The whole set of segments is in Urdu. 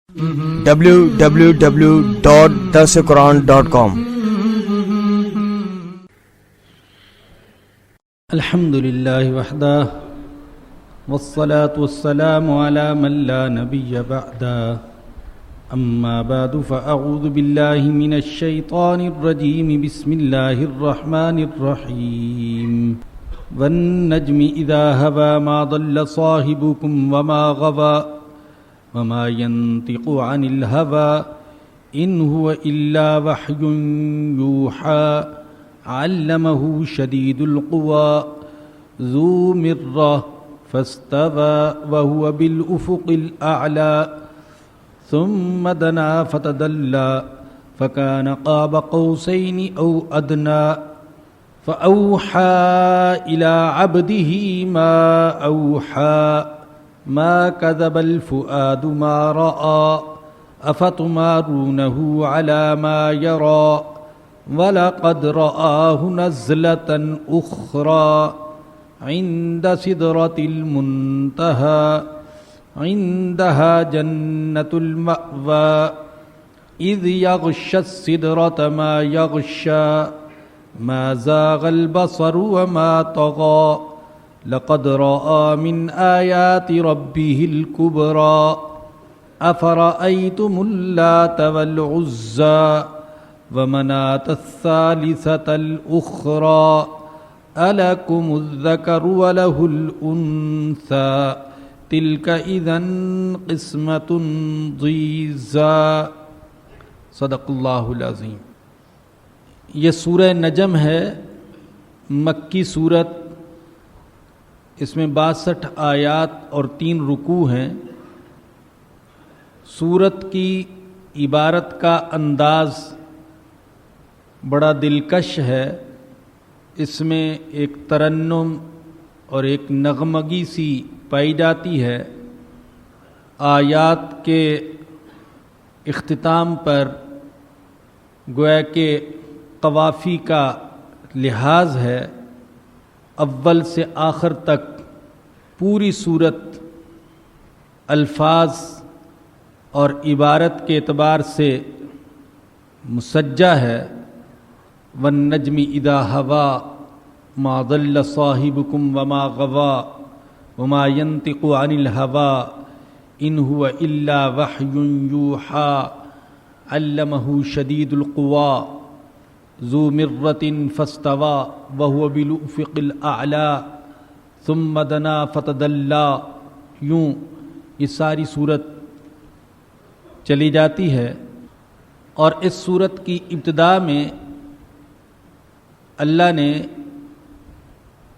www.darsequran.com الحمد لله وحده والصلاة والسلام على من لا نبي بعده أما بعد فأعوذ بالله من الشيطان الرجيم بسم الله الرحمن الرحيم والنجم إذا هوى ما ضل صاحبكم وما غوى وما ينطق عن الهوى إن هو إلا وحي يوحى علمه شديد القوى ذو مرة فاستوى وهو بالأفق الأعلى ثم دنا فتدلى فكان قاب قوسين أو أدنى فأوحى إلى عبده ما أوحى ما كذب الفؤاد ما رأى أفتمارونه على ما يرى وَلَقَدْ رَآهُ نَزْلَةً أُخْرَى عِنْدَ سِدْرَةِ الْمُنْتَهَى عِنْدَهَا جَنَّةُ الْمَأْوَى إِذْ يَغْشَى السِّدْرَةَ مَا يَغْشَى مَا زَاغَ الْبَصَرُ وَمَا طَغَى لَقَدْ رَأَى مِنْ آيَاتِ رَبِّهِ الْكُبْرَى أَفَرَأَيْتُمُ اللَّاتَ وَالْعُزَّى ومناة الثالثة الأخرى ألكم الذكر وله الأنثى تلك إذن قسمة ضیزى صدق اللہ العظیم۔ یہ سورہ نجم ہے، مکی سورت، اس میں 62 آیات اور 3 رکوع ہیں۔ سورت کی عبارت کا انداز بڑا دلکش ہے، اس میں ایک ترنم اور ایک نغمگی سی پائی جاتی ہے۔ آیات کے اختتام پر گویا کہ قوافی کا لحاظ ہے، اول سے آخر تک پوری صورت الفاظ اور عبارت کے اعتبار سے مسجع ہے۔ والنجم اذا ہوا ما ضل صاحبكم وما غوا وما ينطق عن الهوى ان هو الا وحي يوحى علمه شديد القوى ذو مرة فاستوى وهو بالأفق الأعلى ثم دنا فتدلى۔ یوں یہ ساری صورت چلی جاتی ہے، اور اس صورت کی ابتدا میں اللہ نے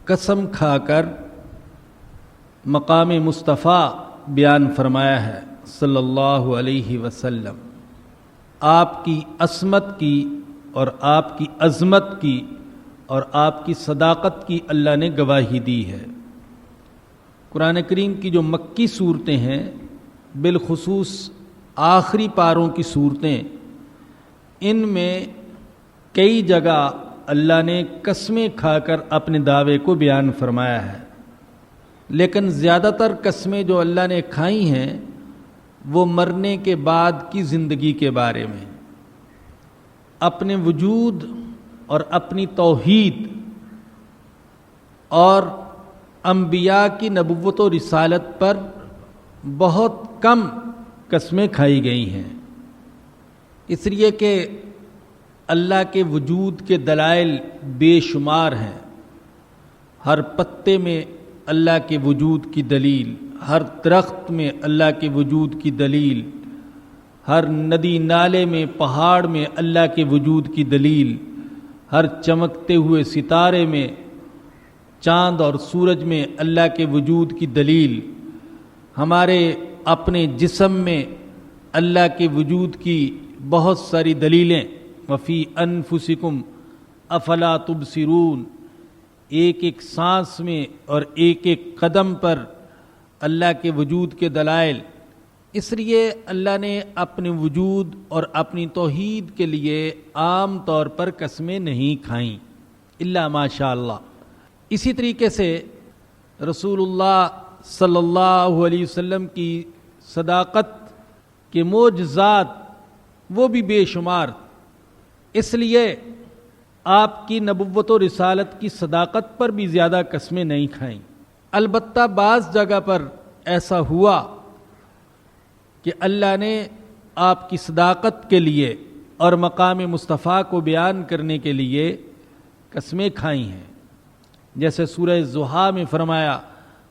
قسم کھا کر مقام مصطفیٰ بیان فرمایا ہے صلی اللہ علیہ وسلم۔ آپ کی عصمت کی اور آپ کی عظمت کی اور آپ کی صداقت کی اللہ نے گواہی دی ہے۔ قرآن کریم کی جو مکی صورتیں ہیں، بالخصوص آخری پاروں کی صورتیں، ان میں کئی جگہ اللہ نے قسمیں کھا کر اپنے دعوے کو بیان فرمایا ہے، لیکن زیادہ تر قسمیں جو اللہ نے کھائی ہیں وہ مرنے کے بعد کی زندگی کے بارے میں، اپنے وجود اور اپنی توحید اور انبیاء کی نبوت و رسالت پر بہت کم قسمیں کھائی گئی ہیں، اس لیے کہ اللہ کے وجود کے دلائل بے شمار ہیں۔ ہر پتے میں اللہ کے وجود کی دلیل، ہر درخت میں اللہ کے وجود کی دلیل، ہر ندی نالے میں پہاڑ میں اللہ کے وجود کی دلیل، ہر چمکتے ہوئے ستارے میں، چاند اور سورج میں اللہ کے وجود کی دلیل، ہمارے اپنے جسم میں اللہ کے وجود کی بہت ساری دلیلیں، وفی انفسکم افلا تبصرون، ایک ایک سانس میں اور ایک ایک قدم پر اللہ کے وجود کے دلائل۔ اس لیے اللہ نے اپنے وجود اور اپنی توحید کے لیے عام طور پر قسمیں نہیں کھائیں الا ماشاء اللہ۔ اسی طریقے سے رسول اللہ صلی اللہ علیہ وسلم کی صداقت کہ معجزات وہ بھی بے شمار، اس لیے آپ کی نبوت و رسالت کی صداقت پر بھی زیادہ قسمیں نہیں کھائیں۔ البتہ بعض جگہ پر ایسا ہوا کہ اللہ نے آپ کی صداقت کے لیے اور مقام مصطفیٰ کو بیان کرنے کے لیے قسمیں کھائی ہیں، جیسے سورہ ضحیٰ میں فرمایا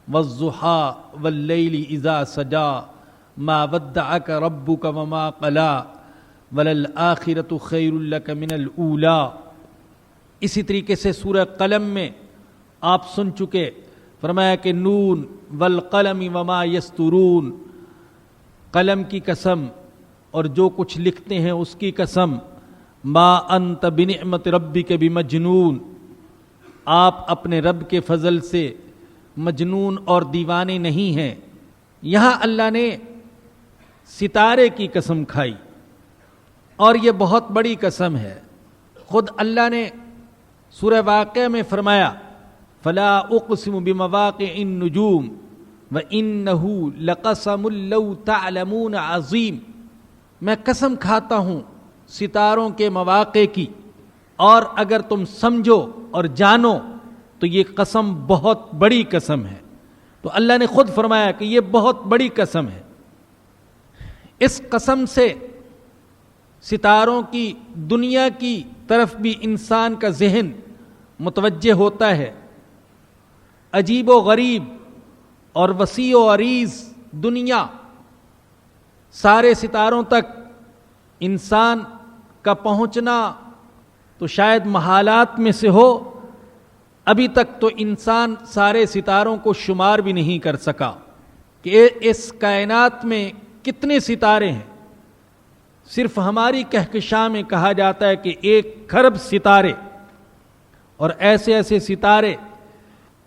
وَالضُّحَىٰ وَاللَّيْلِ إِذَا سَجَىٰ مَا وَدَّعَكَ رَبُّكَ وَمَا قَلَىٰ وَلَلْآخِرَةُ خَيْرٌ لَكَ مِنَ الْأُولَىٰ۔ اسی طریقے سے سورہ قلم میں آپ سن چکے، فرمایا کہ نون والقلم وما یسطرون، قلم کی قسم اور جو کچھ لکھتے ہیں اس کی قسم، ما انت بنعمت ربک بمجنون، آپ اپنے رب کے فضل سے مجنون اور دیوانے نہیں ہیں۔ یہاں اللہ نے ستارے کی قسم کھائی، اور یہ بہت بڑی قسم ہے۔ خود اللہ نے سورہ واقعہ میں فرمایا فلا اقسم بمواقع النجوم وانه لقسم لو تعلمون عظیم، میں قسم کھاتا ہوں ستاروں کے مواقع کی، اور اگر تم سمجھو اور جانو تو یہ قسم بہت بڑی قسم ہے۔ تو اللہ نے خود فرمایا کہ یہ بہت بڑی قسم ہے۔ اس قسم سے ستاروں کی دنیا کی طرف بھی انسان کا ذہن متوجہ ہوتا ہے۔ عجیب و غریب اور وسیع و عریض دنیا، سارے ستاروں تک انسان کا پہنچنا تو شاید محالات میں سے ہو، ابھی تک تو انسان سارے ستاروں کو شمار بھی نہیں کر سکا کہ اس کائنات میں کتنے ستارے ہیں۔ صرف ہماری کہکشاں میں کہا جاتا ہے کہ 1 کھرب ستارے، اور ایسے ایسے ستارے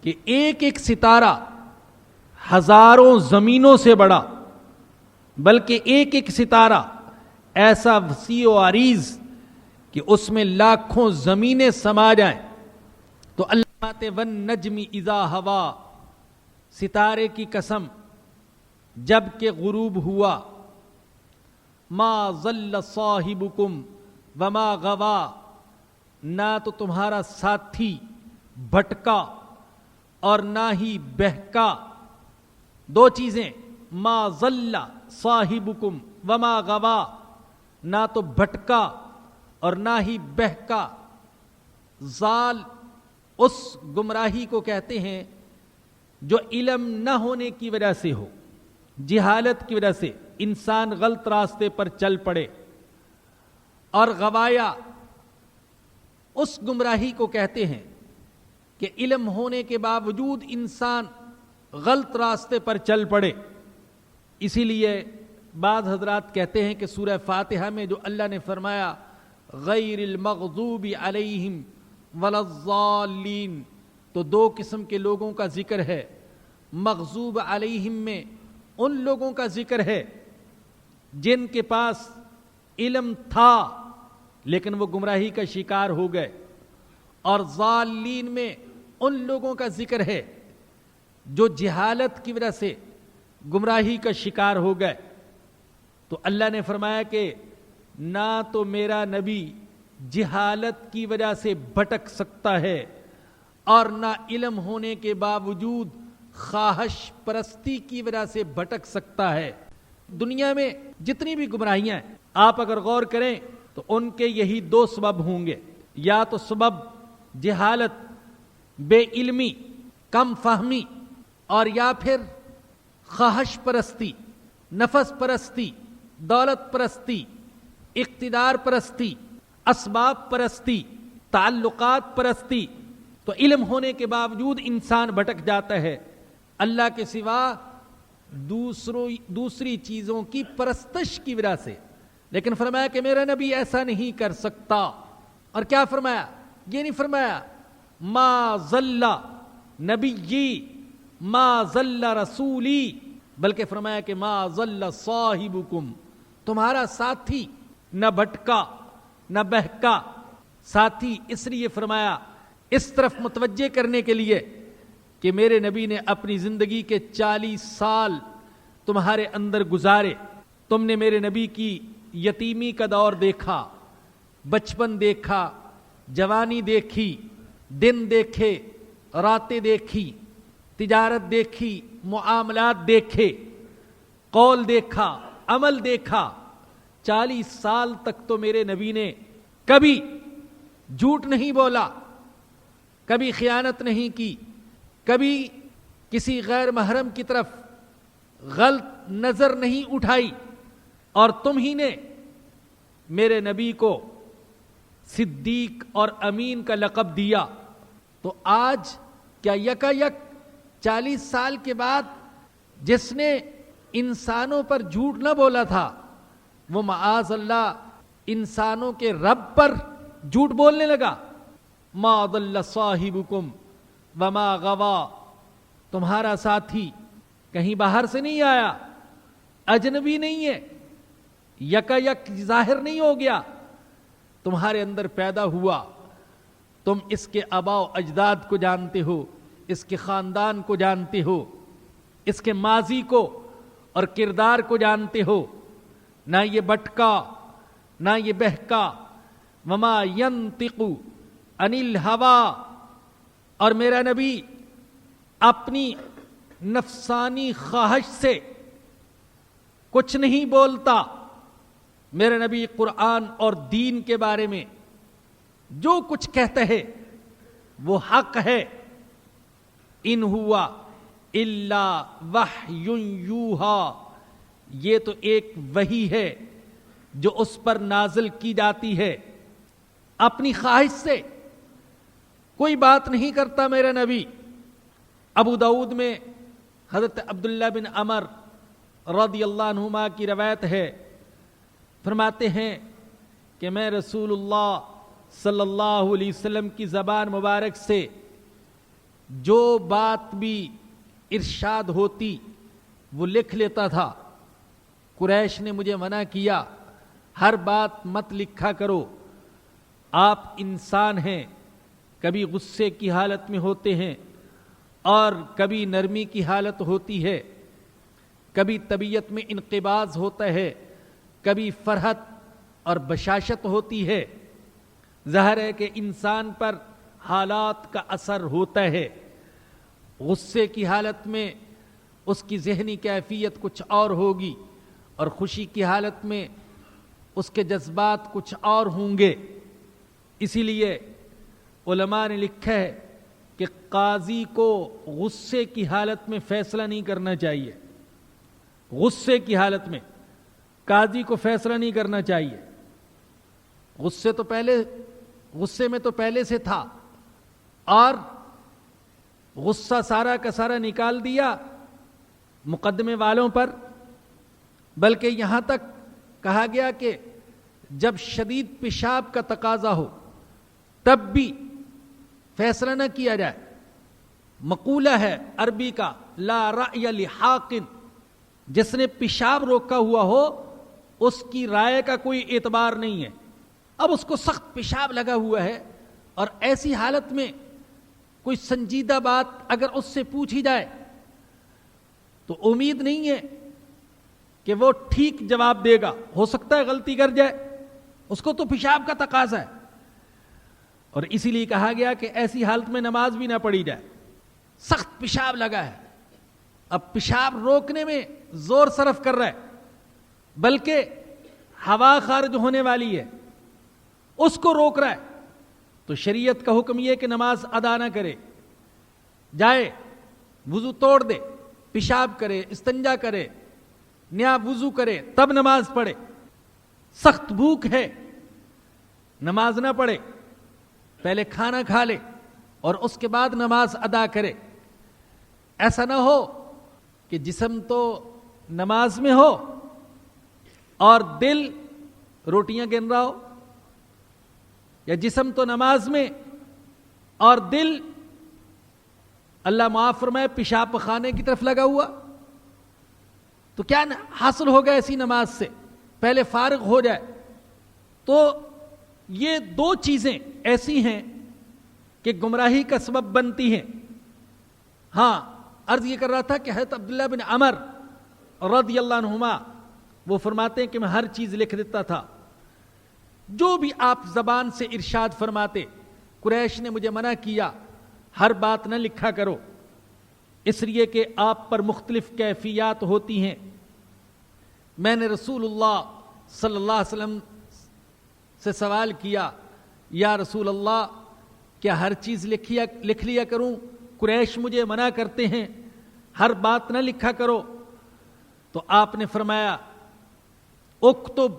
کہ ایک ایک ستارہ ہزاروں زمینوں سے بڑا، بلکہ ایک ایک ستارہ ایسا وسیع و عریض کہ اس میں لاکھوں زمینیں سما جائیں۔ تو اللہ فرماتے والنجم اذا ہوا، ستارے کی قسم جب کہ غروب ہوا، ما ضل صاحبکم وما غوا، نہ تو تمہارا ساتھی بھٹکا اور نہ ہی بہکا۔ 2 چیزیں، ما ضل صاحبکم وما غوا، نہ تو بھٹکا اور نہ ہی بہکا۔ ضال اس گمراہی کو کہتے ہیں جو علم نہ ہونے کی وجہ سے ہو، جہالت کی وجہ سے انسان غلط راستے پر چل پڑے، اور غوایا اس گمراہی کو کہتے ہیں کہ علم ہونے کے باوجود انسان غلط راستے پر چل پڑے۔ اسی لیے بعض حضرات کہتے ہیں کہ سورہ فاتحہ میں جو اللہ نے فرمایا غیر المغضوب علیہم ولا الضالین، تو 2 قسم کے لوگوں کا ذکر ہے۔ مغضوب علیہم میں ان لوگوں کا ذکر ہے جن کے پاس علم تھا لیکن وہ گمراہی کا شکار ہو گئے، اور ضالین میں ان لوگوں کا ذکر ہے جو جہالت کی وجہ سے گمراہی کا شکار ہو گئے۔ تو اللہ نے فرمایا کہ نہ تو میرا نبی جہالت کی وجہ سے بھٹک سکتا ہے، اور نہ علم ہونے کے باوجود خواہش پرستی کی وجہ سے بھٹک سکتا ہے۔ دنیا میں جتنی بھی گمراہیاں ہیں، آپ اگر غور کریں تو ان کے یہی 2 سبب ہوں گے، یا تو سبب جہالت، بے علمی، کم فہمی، اور یا پھر خواہش پرستی، نفس پرستی، دولت پرستی، اقتدار پرستی، اسباب پرستی، تعلقات پرستی۔ تو علم ہونے کے باوجود انسان بھٹک جاتا ہے اللہ کے سوا دوسری چیزوں کی پرستش کی وجہ سے۔ لیکن فرمایا کہ میرا نبی ایسا نہیں کر سکتا۔ اور کیا فرمایا؟ یہ نہیں فرمایا ما ضل نبی ما ضل رسولی، بلکہ فرمایا کہ ما ضل صاحبکم، تمہارا ساتھی نہ بھٹکا نہ بہکا۔ ساتھی اس لیے فرمایا اس طرف متوجہ کرنے کے لیے کہ میرے نبی نے اپنی زندگی کے 40 سال تمہارے اندر گزارے، تم نے میرے نبی کی یتیمی کا دور دیکھا، بچپن دیکھا، جوانی دیکھی، دن دیکھے، راتیں دیکھی، تجارت دیکھی، معاملات دیکھے، قول دیکھا، عمل دیکھا۔ 40 سال تک تو میرے نبی نے کبھی جھوٹ نہیں بولا، کبھی خیانت نہیں کی، کبھی کسی غیر محرم کی طرف غلط نظر نہیں اٹھائی، اور تم ہی نے میرے نبی کو صدیق اور امین کا لقب دیا۔ تو آج کیا یک 40 سال کے بعد جس نے انسانوں پر جھوٹ نہ بولا تھا، وہ معاذ اللہ انسانوں کے رب پر جھوٹ بولنے لگا؟ ما ضل صاحبکم وما غوا، تمہارا ساتھی کہیں باہر سے نہیں آیا، اجنبی نہیں ہے، یک ظاہر نہیں ہو گیا، تمہارے اندر پیدا ہوا۔ تم اس کے آباء و اجداد کو جانتے ہو، اس کے خاندان کو جانتے ہو، اس کے ماضی کو اور کردار کو جانتے ہو۔ نہ یہ بٹکا، نہ یہ بہکا، وما ینطق عن الہوی، اور میرا نبی اپنی نفسانی خواہش سے کچھ نہیں بولتا۔ میرے نبی قرآن اور دین کے بارے میں جو کچھ کہتا ہے وہ حق ہے۔ ان ہوا الا وحی یوحا، یہ تو ایک وحی ہے جو اس پر نازل کی جاتی ہے، اپنی خواہش سے کوئی بات نہیں کرتا میرا نبی۔ ابو داؤد میں حضرت عبداللہ بن عمر رضی اللہ عنہما کی روایت ہے، فرماتے ہیں کہ میں رسول اللہ صلی اللہ علیہ وسلم کی زبان مبارک سے جو بات بھی ارشاد ہوتی وہ لکھ لیتا تھا۔ قریش نے مجھے منع کیا، ہر بات مت لکھا کرو، آپ انسان ہیں، کبھی غصے کی حالت میں ہوتے ہیں اور کبھی نرمی کی حالت ہوتی ہے، کبھی طبیعت میں انقباض ہوتا ہے، کبھی فرحت اور بشاشت ہوتی ہے۔ ظاہر ہے کہ انسان پر حالات کا اثر ہوتا ہے۔ غصے کی حالت میں اس کی ذہنی کیفیت کچھ اور ہوگی، اور خوشی کی حالت میں اس کے جذبات کچھ اور ہوں گے۔ اسی لیے علماء نے لکھا ہے کہ قاضی کو غصے کی حالت میں فیصلہ نہیں کرنا چاہیے، غصے کی حالت میں قاضی کو فیصلہ نہیں کرنا چاہیے۔ غصے میں تو پہلے سے تھا، اور غصہ سارا کا سارا نکال دیا مقدمے والوں پر، بلکہ یہاں تک کہا گیا کہ جب شدید پیشاب کا تقاضا ہو تب بھی فیصلہ نہ کیا جائے۔ مقولہ ہے عربی کا لا رأی لحاق، جس نے پیشاب روکا ہوا ہو اس کی رائے کا کوئی اعتبار نہیں ہے۔ اب اس کو سخت پیشاب لگا ہوا ہے، اور ایسی حالت میں کوئی سنجیدہ بات اگر اس سے پوچھی جائے تو امید نہیں ہے کہ وہ ٹھیک جواب دے گا، ہو سکتا ہے غلطی کر جائے، اس کو تو پیشاب کا تقاضا ہے۔ اور اسی لیے کہا گیا کہ ایسی حالت میں نماز بھی نہ پڑھی جائے، سخت پیشاب لگا ہے، اب پیشاب روکنے میں زور صرف کر رہا ہے، بلکہ ہوا خارج ہونے والی ہے اس کو روک رہا ہے، تو شریعت کا حکم یہ کہ نماز ادا نہ کرے، جائے وضو توڑ دے، پیشاب کرے، استنجا کرے، نیا وضو کرے، تب نماز پڑھے۔ سخت بھوک ہے، نماز نہ پڑھے، پہلے کھانا کھا لے اور اس کے بعد نماز ادا کرے۔ ایسا نہ ہو کہ جسم تو نماز میں ہو اور دل روٹیاں گن رہا ہو، یا جسم تو نماز میں اور دل اللہ معاف فرمائے پیشاب پخانے کی طرف لگا ہوا، تو کیا حاصل ہوگا ایسی نماز سے؟ پہلے فارغ ہو جائے۔ تو یہ دو چیزیں ایسی ہیں کہ گمراہی کا سبب بنتی ہیں۔ ہاں، عرض یہ کر رہا تھا کہ حضرت عبداللہ بن عمر رضی اللہ عنہما وہ فرماتے ہیں کہ میں ہر چیز لکھ دیتا تھا، جو بھی آپ زبان سے ارشاد فرماتے۔ قریش نے مجھے منع کیا ہر بات نہ لکھا کرو، اس لیے کہ آپ پر مختلف کیفیات ہوتی ہیں۔ میں نے رسول اللہ صلی اللہ علیہ وسلم سے سوال کیا، یا رسول اللہ کیا ہر چیز لکھ لیا کروں؟ قریش مجھے منع کرتے ہیں ہر بات نہ لکھا کرو۔ تو آپ نے فرمایا اکتب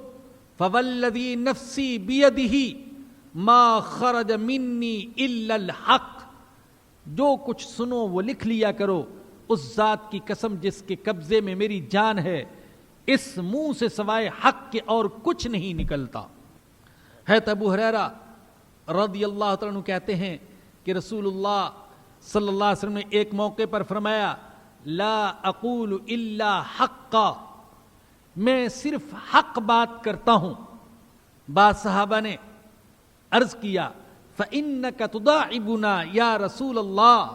فوالذی نفسی بیدہ ما خرج منی الا الحق، جو کچھ سنو وہ لکھ لیا کرو، اس ذات کی قسم جس کے قبضے میں میری جان ہے، اس منہ سے سوائے حق کے اور کچھ نہیں نکلتا۔ حضرت ابو ہریرہ رضی اللہ تعالیٰ عنہ کہتے ہیں کہ رسول اللہ صلی اللہ علیہ وسلم نے ایک موقع پر فرمایا لا اقول الا حقا، میں صرف حق بات کرتا ہوں۔ بعض صحابہ نے عرض کیا فَإِنَّكَ تُدَاعِبُنَا یا رسول اللہ،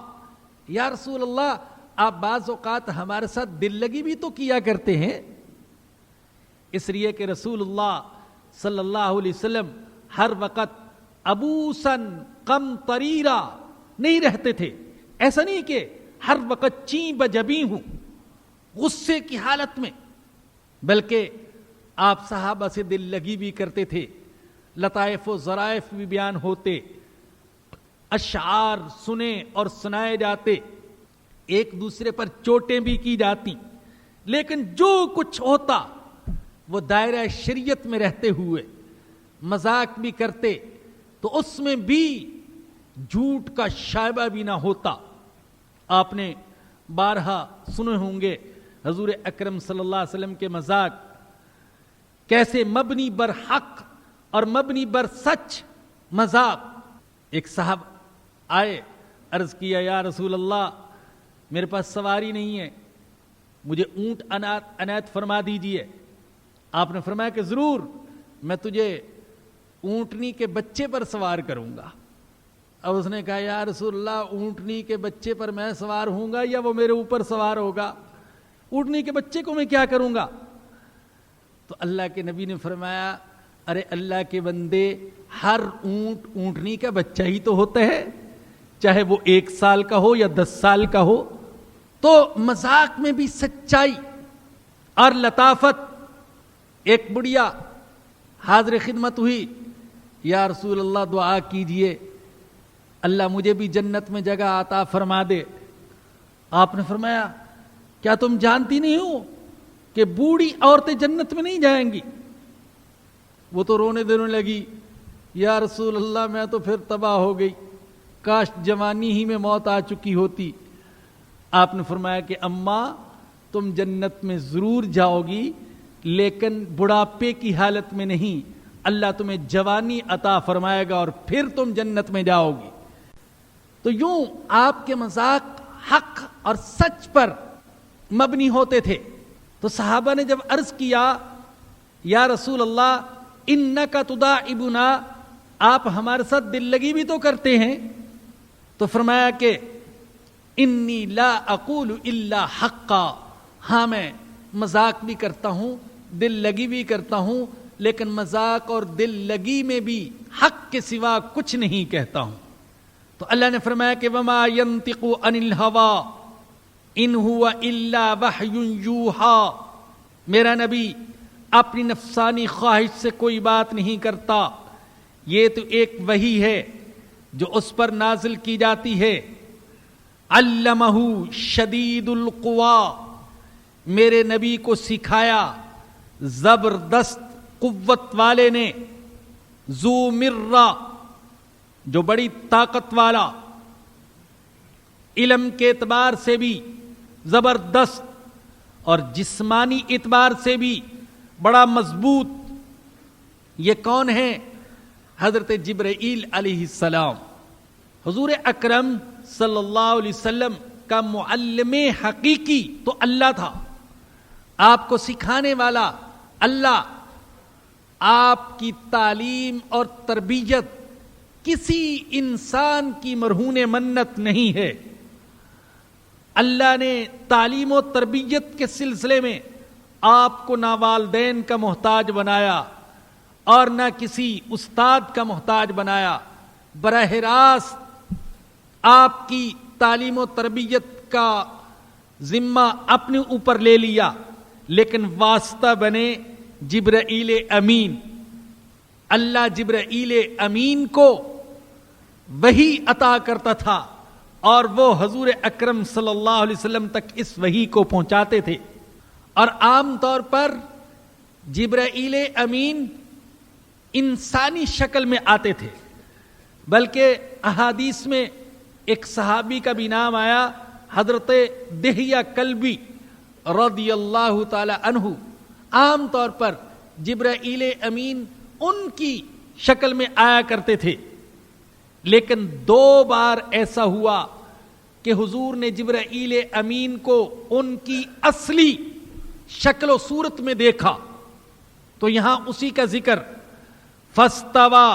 یا رسول اللہ آپ بعض اوقات ہمارے ساتھ دل لگی بھی تو کیا کرتے ہیں۔ اس لیے کہ رسول اللہ صلی اللہ علیہ وسلم ہر وقت ابوسن قم طریرا نہیں رہتے تھے، ایسا نہیں کہ ہر وقت چیں بجبیں ہوں غصے کی حالت میں، بلکہ آپ صحابہ سے دل لگی بھی کرتے تھے، لطائف و ظرائف بھی بیان ہوتے، اشعار سنے اور سنائے جاتے، ایک دوسرے پر چوٹیں بھی کی جاتی، لیکن جو کچھ ہوتا وہ دائرہ شریعت میں رہتے ہوئے مذاق بھی کرتے تو اس میں بھی جھوٹ کا شائبہ بھی نہ ہوتا۔ آپ نے بارہا سنے ہوں گے حضور اکرم صلی اللہ علیہ وسلم کے مذاق کیسے مبنی بر حق اور مبنی بر سچ مذاق۔ ایک صاحب آئے، عرض کیا یا رسول اللہ میرے پاس سواری نہیں ہے، مجھے اونٹ عنایت فرما دیجئے۔ آپ نے فرمایا کہ ضرور، میں تجھے اونٹنی کے بچے پر سوار کروں گا۔ اب اس نے کہا یا رسول اللہ اونٹنی کے بچے پر میں سوار ہوں گا یا وہ میرے اوپر سوار ہوگا؟ اونٹنی کے بچے کو میں کیا کروں گا؟ تو اللہ کے نبی نے فرمایا ارے اللہ کے بندے، ہر اونٹ اونٹنی کا بچہ ہی تو ہوتا ہے، چاہے وہ 1 سال کا ہو یا 10 سال کا ہو۔ تو مذاق میں بھی سچائی اور لطافت۔ ایک بڑھیا حاضر خدمت ہوئی، یا رسول اللہ دعا کیجئے اللہ مجھے بھی جنت میں جگہ عطا فرما دے۔ آپ نے فرمایا کیا تم جانتی نہیں ہو کہ بوڑھی عورتیں جنت میں نہیں جائیں گی؟ وہ تو رونے دینے لگی، یا رسول اللہ میں تو پھر تباہ ہو گئی، کاش جوانی ہی میں موت آ چکی ہوتی۔ آپ نے فرمایا کہ اماں تم جنت میں ضرور جاؤ گی، لیکن بڑھاپے کی حالت میں نہیں، اللہ تمہیں جوانی عطا فرمائے گا اور پھر تم جنت میں جاؤ گی۔ تو یوں آپ کے مذاق حق اور سچ پر مبنی ہوتے تھے۔ تو صحابہ نے جب عرض کیا یا رسول اللہ انکا تداعبنا، آپ ہمارے ساتھ دل لگی بھی تو کرتے ہیں، تو فرمایا کہ انی لا اقول الا حقا، ہاں میں مذاق بھی کرتا ہوں، دل لگی بھی کرتا ہوں، لیکن مذاق اور دل لگی میں بھی حق کے سوا کچھ نہیں کہتا ہوں۔ تو اللہ نے فرمایا کہ وما ينطق عن الهوى ان هو الا وحی یوحى، میرا نبی اپنی نفسانی خواہش سے کوئی بات نہیں کرتا، یہ تو ایک وحی ہے جو اس پر نازل کی جاتی ہے۔ علمہ شدید القوی، میرے نبی کو سکھایا زبردست قوت والے نے، ذو مرہ، جو بڑی طاقت والا، علم کے اعتبار سے بھی زبردست اور جسمانی اعتبار سے بھی بڑا مضبوط۔ یہ کون ہے؟ حضرت جبرائیل علیہ السلام۔ حضور اکرم صلی اللہ علیہ وسلم کا معلم حقیقی تو اللہ تھا، آپ کو سکھانے والا اللہ۔ آپ کی تعلیم اور تربیت کسی انسان کی مرہون منت نہیں ہے۔ اللہ نے تعلیم و تربیت کے سلسلے میں آپ کو نہ والدین کا محتاج بنایا اور نہ کسی استاد کا محتاج بنایا، براہ راست آپ کی تعلیم و تربیت کا ذمہ اپنے اوپر لے لیا، لیکن واسطہ بنے جبرائیل امین۔ اللہ جبرائیل امین کو وحی عطا کرتا تھا اور وہ حضور اکرم صلی اللہ علیہ وسلم تک اس وحی کو پہنچاتے تھے، اور عام طور پر جبرائیل امین انسانی شکل میں آتے تھے، بلکہ احادیث میں ایک صحابی کا بھی نام آیا، حضرت دہیہ کلبی رضی اللہ تعالی عنہ۔ عام طور پر جبرائیل امین ان کی شکل میں آیا کرتے تھے، لیکن 2 بار ایسا ہوا کہ حضور نے جبرائیل امین کو ان کی اصلی شکل و صورت میں دیکھا۔ تو یہاں اسی کا ذکر، فاستوى،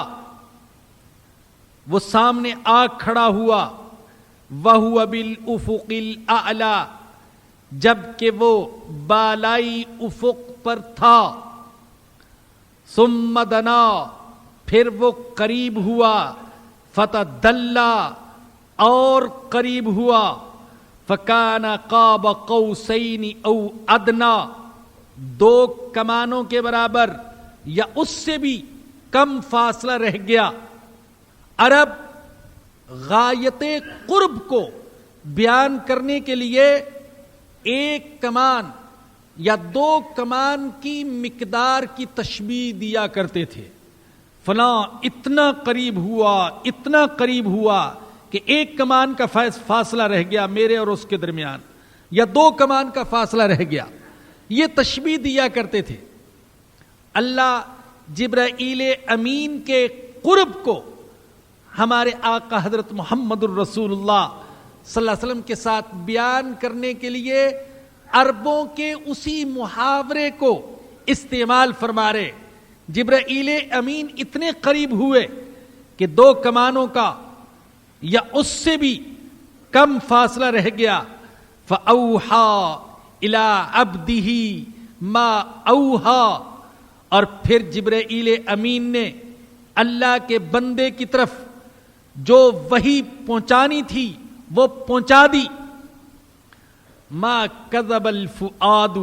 وہ سامنے آ کھڑا ہوا، وَهُوَ بِالْأُفُقِ الْأَعْلَى، جبکہ وہ بالائی افق پر تھا، ثم دنا، پھر وہ قریب ہوا، فتدلى، اور قریب ہوا، فکان قاب قوسین او ادنا، 2 کمانوں کے برابر یا اس سے بھی کم فاصلہ رہ گیا۔ عرب غایت قرب کو بیان کرنے کے لیے 1 کمان یا 2 کمان کی مقدار کی تشبیہ دیا کرتے تھے، فلاں اتنا قریب ہوا، اتنا قریب ہوا کہ 1 کمان کا فاصلہ رہ گیا میرے اور اس کے درمیان، یا 2 کمان کا فاصلہ رہ گیا، یہ تشبیہ دیا کرتے تھے۔ اللہ جبرائیل امین کے قرب کو ہمارے آقا حضرت محمد الرسول اللہ صلی اللہ علیہ وسلم کے ساتھ بیان کرنے کے لیے عربوں کے اسی محاورے کو استعمال فرما رہے۔ جبرائیل امین اتنے قریب ہوئے کہ 2 کمانوں کا یا اس سے بھی کم فاصلہ رہ گیا۔ فَأَوْحَى إِلَىٰ عَبْدِهِ مَا أَوْحَى، اور پھر جبرائیل امین نے اللہ کے بندے کی طرف جو وحی پہنچانی تھی وہ پہنچا دی۔ ما کذب الفؤاد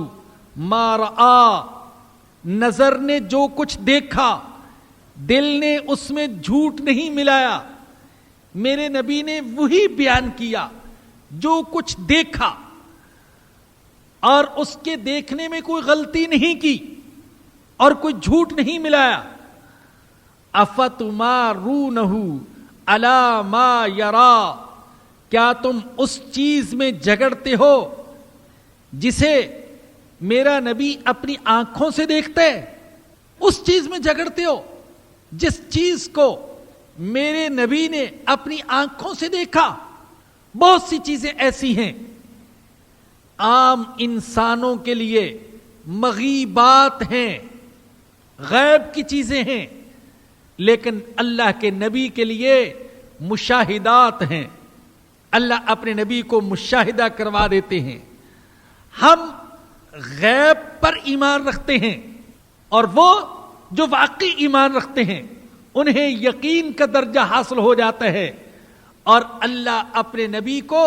ما رآ، نظر نے جو کچھ دیکھا دل نے اس میں جھوٹ نہیں ملایا۔ میرے نبی نے وہی بیان کیا جو کچھ دیکھا، اور اس کے دیکھنے میں کوئی غلطی نہیں کی اور کوئی جھوٹ نہیں ملایا۔ افتمارونہ علی ما یرا، کیا تم اس چیز میں جھگڑتے ہو جسے میرا نبی اپنی آنکھوں سے دیکھتا ہے؟ اس چیز میں جھگڑتے ہو جس چیز کو میرے نبی نے اپنی آنکھوں سے دیکھا؟ بہت سی چیزیں ایسی ہیں عام انسانوں کے لیے مغیبات ہیں، غیب کی چیزیں ہیں، لیکن اللہ کے نبی کے لیے مشاہدات ہیں۔ اللہ اپنے نبی کو مشاہدہ کروا دیتے ہیں۔ ہم غیب پر ایمان رکھتے ہیں، اور وہ جو واقعی ایمان رکھتے ہیں انہیں یقین کا درجہ حاصل ہو جاتا ہے، اور اللہ اپنے نبی کو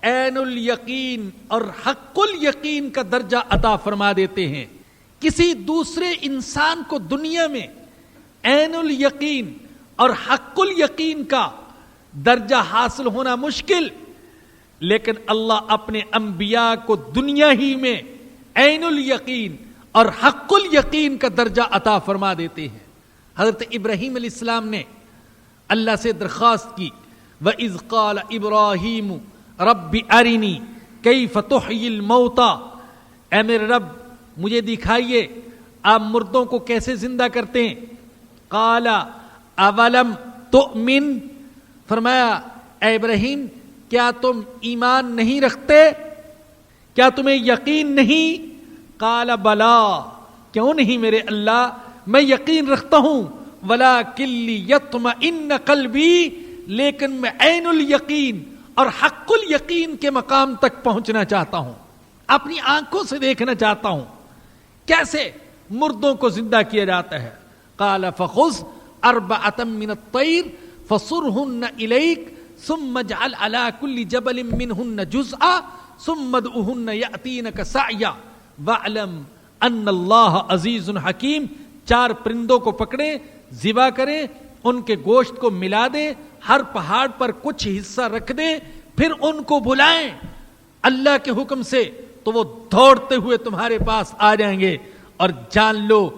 عین الیقین اور حق الیقین کا درجہ عطا فرما دیتے ہیں۔ کسی دوسرے انسان کو دنیا میں عین الیقین اور حق الیقین کا درجہ حاصل ہونا مشکل، لیکن اللہ اپنے انبیاء کو دنیا ہی میں عین الیقین اور حق الیقین کا درجہ عطا فرما دیتے ہیں۔ حضرت ابراہیم علیہ السلام نے اللہ سے درخواست کی، وَإِذْ قَالَ إِبْرَاهِيمُ رَبِّ أَرِنِي كَيْفَ تُحْيِي الْمَوْتَى، اے میرے رب مجھے دکھائیے آپ مردوں کو کیسے زندہ کرتے ہیں۔ قال اولم تؤمن، فرمایا اے ابراہیم کیا تم ایمان نہیں رکھتے، کیا تمہیں یقین نہیں؟ قال بلا، کیوں نہیں میرے اللہ، میں یقین رکھتا ہوں، ولکن لیطمئن قلبی، لیکن میں عین الیقین اور حق الیقین کے مقام تک پہنچنا چاہتا ہوں، اپنی آنکھوں سے دیکھنا چاہتا ہوں۔ کیسے مردوں کو زندہ کیا جاتا ہے. قال فخذ اربعة من الطير فصرهن إليك ثم اجعل على كل جبل منهن جزءا ثم ادعهن يأتينك سعيا واعلم ان اللہ عزیز حکیم. 4 پرندوں کو پکڑیں, ذبح کریں, ان کے گوشت کو ملا دیں, ہر پہاڑ پر کچھ حصہ رکھ دیں, پھر ان کو بلائیں اللہ کے حکم سے, تو وہ دوڑتے ہوئے تمہارے پاس آ جائیں گے. اور جان لو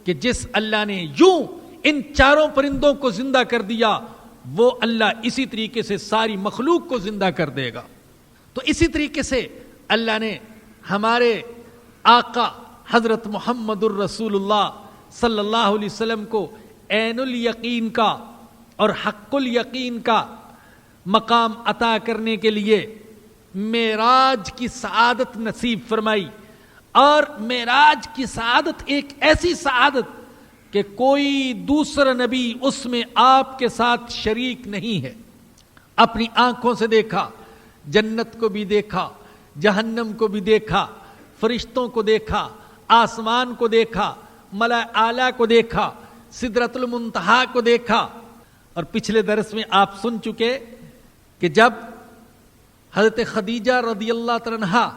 کہ جس اللہ نے یوں ان 4 پرندوں کو زندہ کر دیا, وہ اللہ اسی طریقے سے ساری مخلوق کو زندہ کر دے گا. تو اسی طریقے سے اللہ نے ہمارے آقا حضرت محمد الرسول اللہ صلی اللہ علیہ وسلم کو عین الیقین کا اور حق الیقین کا مقام عطا کرنے کے لیے معراج کی سعادت نصیب فرمائی. اور معراج کی سعادت ایک ایسی سعادت کہ کوئی دوسرا نبی اس میں آپ کے ساتھ شریک نہیں ہے. اپنی آنکھوں سے دیکھا, جنت کو بھی دیکھا, جہنم کو بھی دیکھا, فرشتوں کو دیکھا, آسمان کو دیکھا, ملائے اعلیٰ کو دیکھا, سدرۃ المنتہا کو دیکھا. اور پچھلے درس میں آپ سن چکے کہ جب حضرت خدیجہ رضی اللہ تعالی عنہا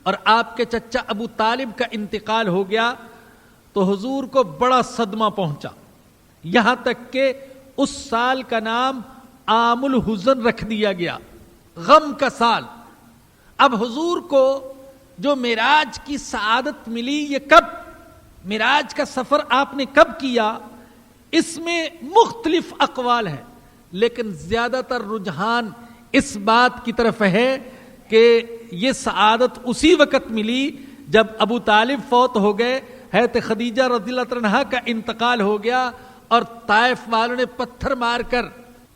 اور آپ کے چچا ابو طالب کا انتقال ہو گیا تو حضور کو بڑا صدمہ پہنچا, یہاں تک کہ اس سال کا نام عام الحزن رکھ دیا گیا, غم کا سال. اب حضور کو جو معراج کی سعادت ملی, یہ کب, معراج کا سفر آپ نے کب کیا, اس میں مختلف اقوال ہیں, لیکن زیادہ تر رجحان اس بات کی طرف ہے کہ یہ سعادت اسی وقت ملی جب ابو طالب فوت ہو گئے, حضرت خدیجہ رضی اللہ عنہا کا انتقال ہو گیا, اور طائف والوں نے پتھر مار کر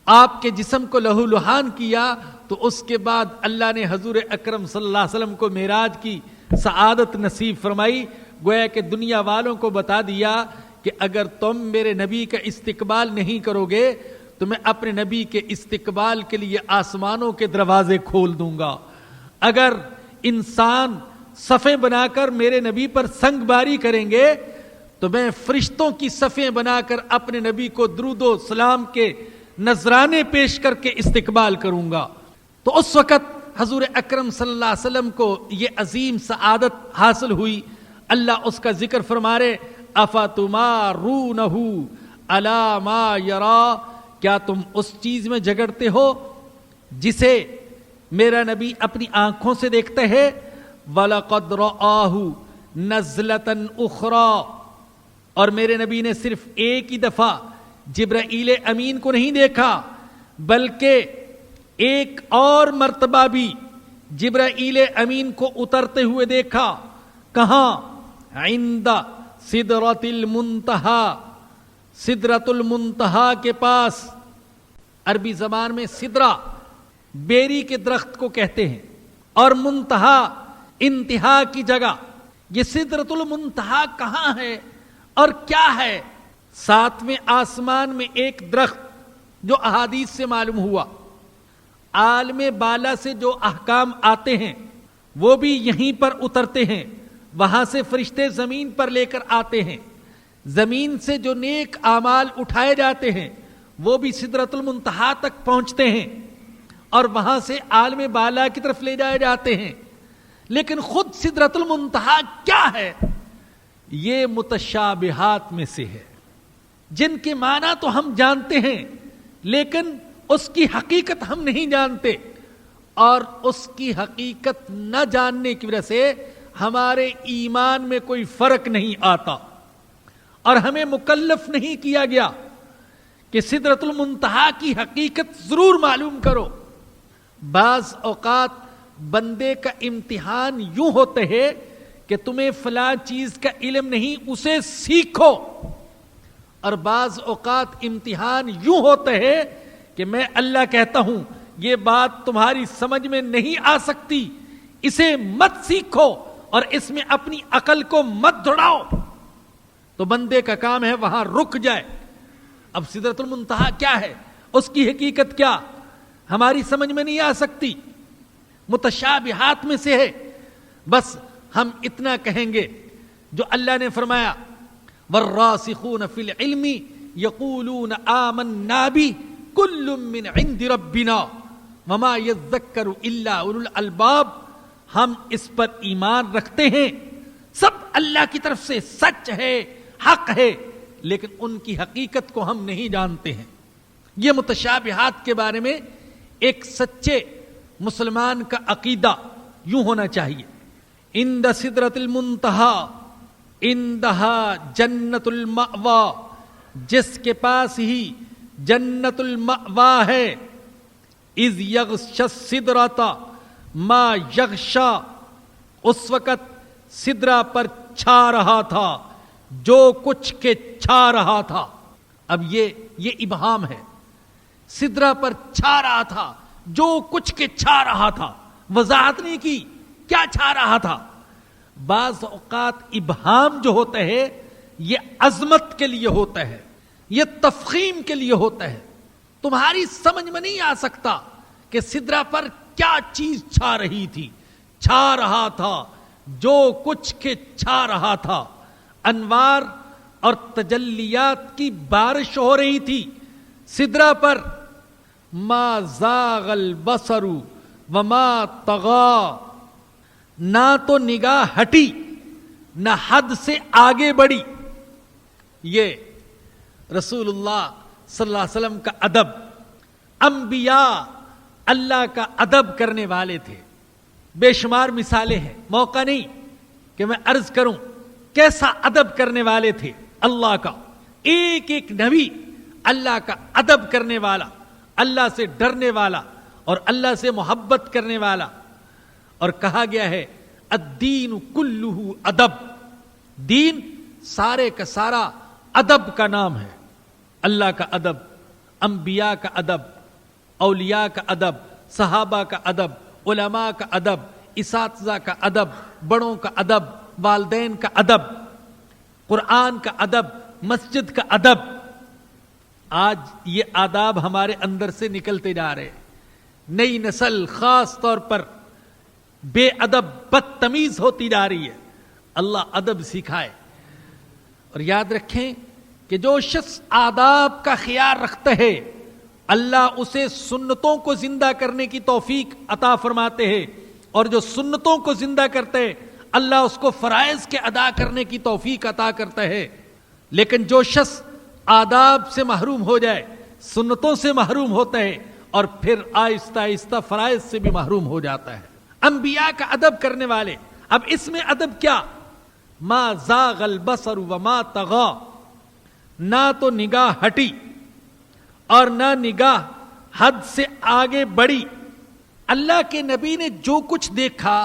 آپ کے جسم کو لہو لہان کیا. تو اس کے بعد اللہ نے حضور اکرم صلی اللہ علیہ وسلم کو معراج کی سعادت نصیب فرمائی. گویا کہ دنیا والوں کو بتا دیا کہ اگر تم میرے نبی کا استقبال نہیں کرو گے تو میں اپنے نبی کے استقبال کے لیے آسمانوں کے دروازے کھول دوں گا. اگر انسان صفیں بنا کر میرے نبی پر سنگ باری کریں گے تو میں فرشتوں کی صفیں بنا کر اپنے نبی کو درود و سلام کے نذرانے پیش کر کے استقبال کروں گا. تو اس وقت حضور اکرم صلی اللہ علیہ وسلم کو یہ عظیم سعادت حاصل ہوئی. اللہ اس کا ذکر فرما رہے, افتمارونہ علی ما یرا, کیا تم اس چیز میں جھگڑتے ہو جسے میرا نبی اپنی آنکھوں سے دیکھتے ہیں. وَلَقَدْ رَآهُ نَزْلَةً أُخْرَى, اور میرے نبی نے صرف ایک ہی دفعہ جبرائیل امین کو نہیں دیکھا, بلکہ ایک اور مرتبہ بھی جبرائیل امین کو اترتے ہوئے دیکھا. کہاں؟ عند سدرۃ المنتہا, سدرۃ المنتہا کے پاس. عربی زبان میں سدرہ بیری کے درخت کو کہتے ہیں, اور منتہا انتہا کی جگہ. یہ سدرۃ المنتہا کہاں ہے اور کیا ہے؟ 7ویں آسمان میں ایک درخت جو احادیث سے معلوم ہوا. عالم بالا سے جو احکام آتے ہیں وہ بھی یہیں پر اترتے ہیں, وہاں سے فرشتے زمین پر لے کر آتے ہیں. زمین سے جو نیک اعمال اٹھائے جاتے ہیں وہ بھی سدرۃ المنتہا تک پہنچتے ہیں, اور وہاں سے عالم بالا کی طرف لے جائے جاتے ہیں. لیکن خود سدرۃ المنتہا کیا ہے؟ یہ متشابہات میں سے ہے, جن کے معنی تو ہم جانتے ہیں لیکن اس کی حقیقت ہم نہیں جانتے, اور اس کی حقیقت نہ جاننے کی وجہ سے ہمارے ایمان میں کوئی فرق نہیں آتا, اور ہمیں مکلف نہیں کیا گیا کہ سدرۃ المنتہا کی حقیقت ضرور معلوم کرو. بعض اوقات بندے کا امتحان یوں ہوتے ہے کہ تمہیں فلاں چیز کا علم نہیں, اسے سیکھو. اور بعض اوقات امتحان یوں ہوتے ہے کہ میں اللہ کہتا ہوں یہ بات تمہاری سمجھ میں نہیں آ سکتی, اسے مت سیکھو اور اس میں اپنی عقل کو مت دوڑاؤ. تو بندے کا کام ہے وہاں رک جائے. اب سدرۃ المنتہا کیا ہے, اس کی حقیقت کیا, ہماری سمجھ میں نہیں آ سکتی, متشابہات میں سے ہے. بس ہم اتنا کہیں گے جو اللہ نے فرمایا والراسخون فی العلم یقولون آمنا بہ کل من عند ربنا وما یذکر الا اولو الالباب، ہم اس پر ایمان رکھتے ہیں، سب اللہ کی طرف سے سچ ہے، حق ہے، لیکن ان کی حقیقت کو ہم نہیں جانتے ہیں۔ یہ متشابہات کے بارے میں ایک سچے مسلمان کا عقیدہ یوں ہونا چاہیے، عند سدرۃ المنتہی عندہا جنت المأوا، جس کے پاس ہی جنت المأوا ہے، اذ یغشی السدرۃ ما یغشا، اس وقت سدرہ پر چھا رہا تھا جو کچھ کے چھا رہا تھا۔ اب یہ ابہام ہے، سدرہ پر چھا رہا تھا جو کچھ کے چھا رہا تھا، وضاحت نہیں کی کیا چھا رہا تھا۔ بعض اوقات ابہام جو ہوتا ہے یہ عظمت کے لیے ہوتا ہے، یہ تفخیم کے لیے ہوتا ہے، تمہاری سمجھ میں نہیں آ سکتا کہ سدرہ پر کیا چیز چھا رہی تھی، چھا رہا تھا جو کچھ کے چھا رہا تھا، انوار اور تجلیات کی بارش ہو رہی تھی سدرہ پر۔ ما زاغ البصر وما طغى، نہ تو نگاہ ہٹی نہ حد سے آگے بڑھی۔ یہ رسول اللہ صلی اللہ علیہ وسلم کا ادب، انبیاء اللہ کا ادب کرنے والے تھے، بے شمار مثالیں ہیں، موقع نہیں کہ میں عرض کروں کیسا ادب کرنے والے تھے اللہ کا۔ ایک ایک نبی اللہ کا ادب کرنے والا، اللہ سے ڈرنے والا اور اللہ سے محبت کرنے والا، اور کہا گیا ہے الدین کلہ ادب، دین سارے کا سارا ادب کا نام ہے۔ اللہ کا ادب، انبیاء کا ادب، اولیاء کا ادب، صحابہ کا ادب، علماء کا ادب، اساتذہ کا ادب، بڑوں کا ادب، والدین کا ادب، قرآن کا ادب، مسجد کا ادب۔ آج یہ آداب ہمارے اندر سے نکلتے جا رہے ہیں، نئی نسل خاص طور پر بے ادب بدتمیز ہوتی جا رہی ہے۔ اللہ ادب سکھائے، اور یاد رکھیں کہ جو شخص آداب کا خیال رکھتا ہے اللہ اسے سنتوں کو زندہ کرنے کی توفیق عطا فرماتے ہیں، اور جو سنتوں کو زندہ کرتے ہیں اللہ اس کو فرائض کے ادا کرنے کی توفیق عطا کرتا ہے۔ لیکن جو شخص آداب سے محروم ہو جائے، سنتوں سے محروم ہوتا ہے، اور پھر آہستہ آہستہ فرائض سے بھی محروم ہو جاتا ہے۔ انبیاء کا ادب کرنے والے، اب اس میں ادب کیا؟ ما زاغ البصر وما طغى، نہ تو نگاہ ہٹی اور نہ نگاہ حد سے آگے بڑھی۔ اللہ کے نبی نے جو کچھ دیکھا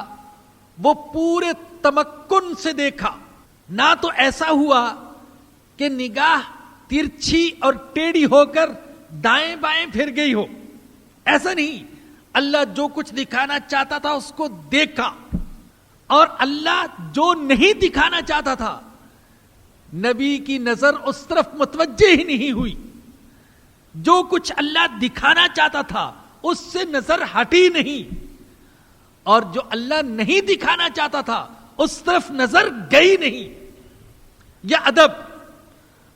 وہ پورے تمکن سے دیکھا، نہ تو ایسا ہوا کہ نگاہ ترچھی اور ٹیڑھی ہو کر دائیں بائیں پھر گئی ہو، ایسا نہیں۔ اللہ جو کچھ دکھانا چاہتا تھا اس کو دیکھا، اور اللہ جو نہیں دکھانا چاہتا تھا نبی کی نظر اس طرف متوجہ ہی نہیں ہوئی۔ جو کچھ اللہ دکھانا چاہتا تھا اس سے نظر ہٹی نہیں، اور جو اللہ نہیں دکھانا چاہتا تھا اس طرف نظر گئی نہیں۔ یہ ادب،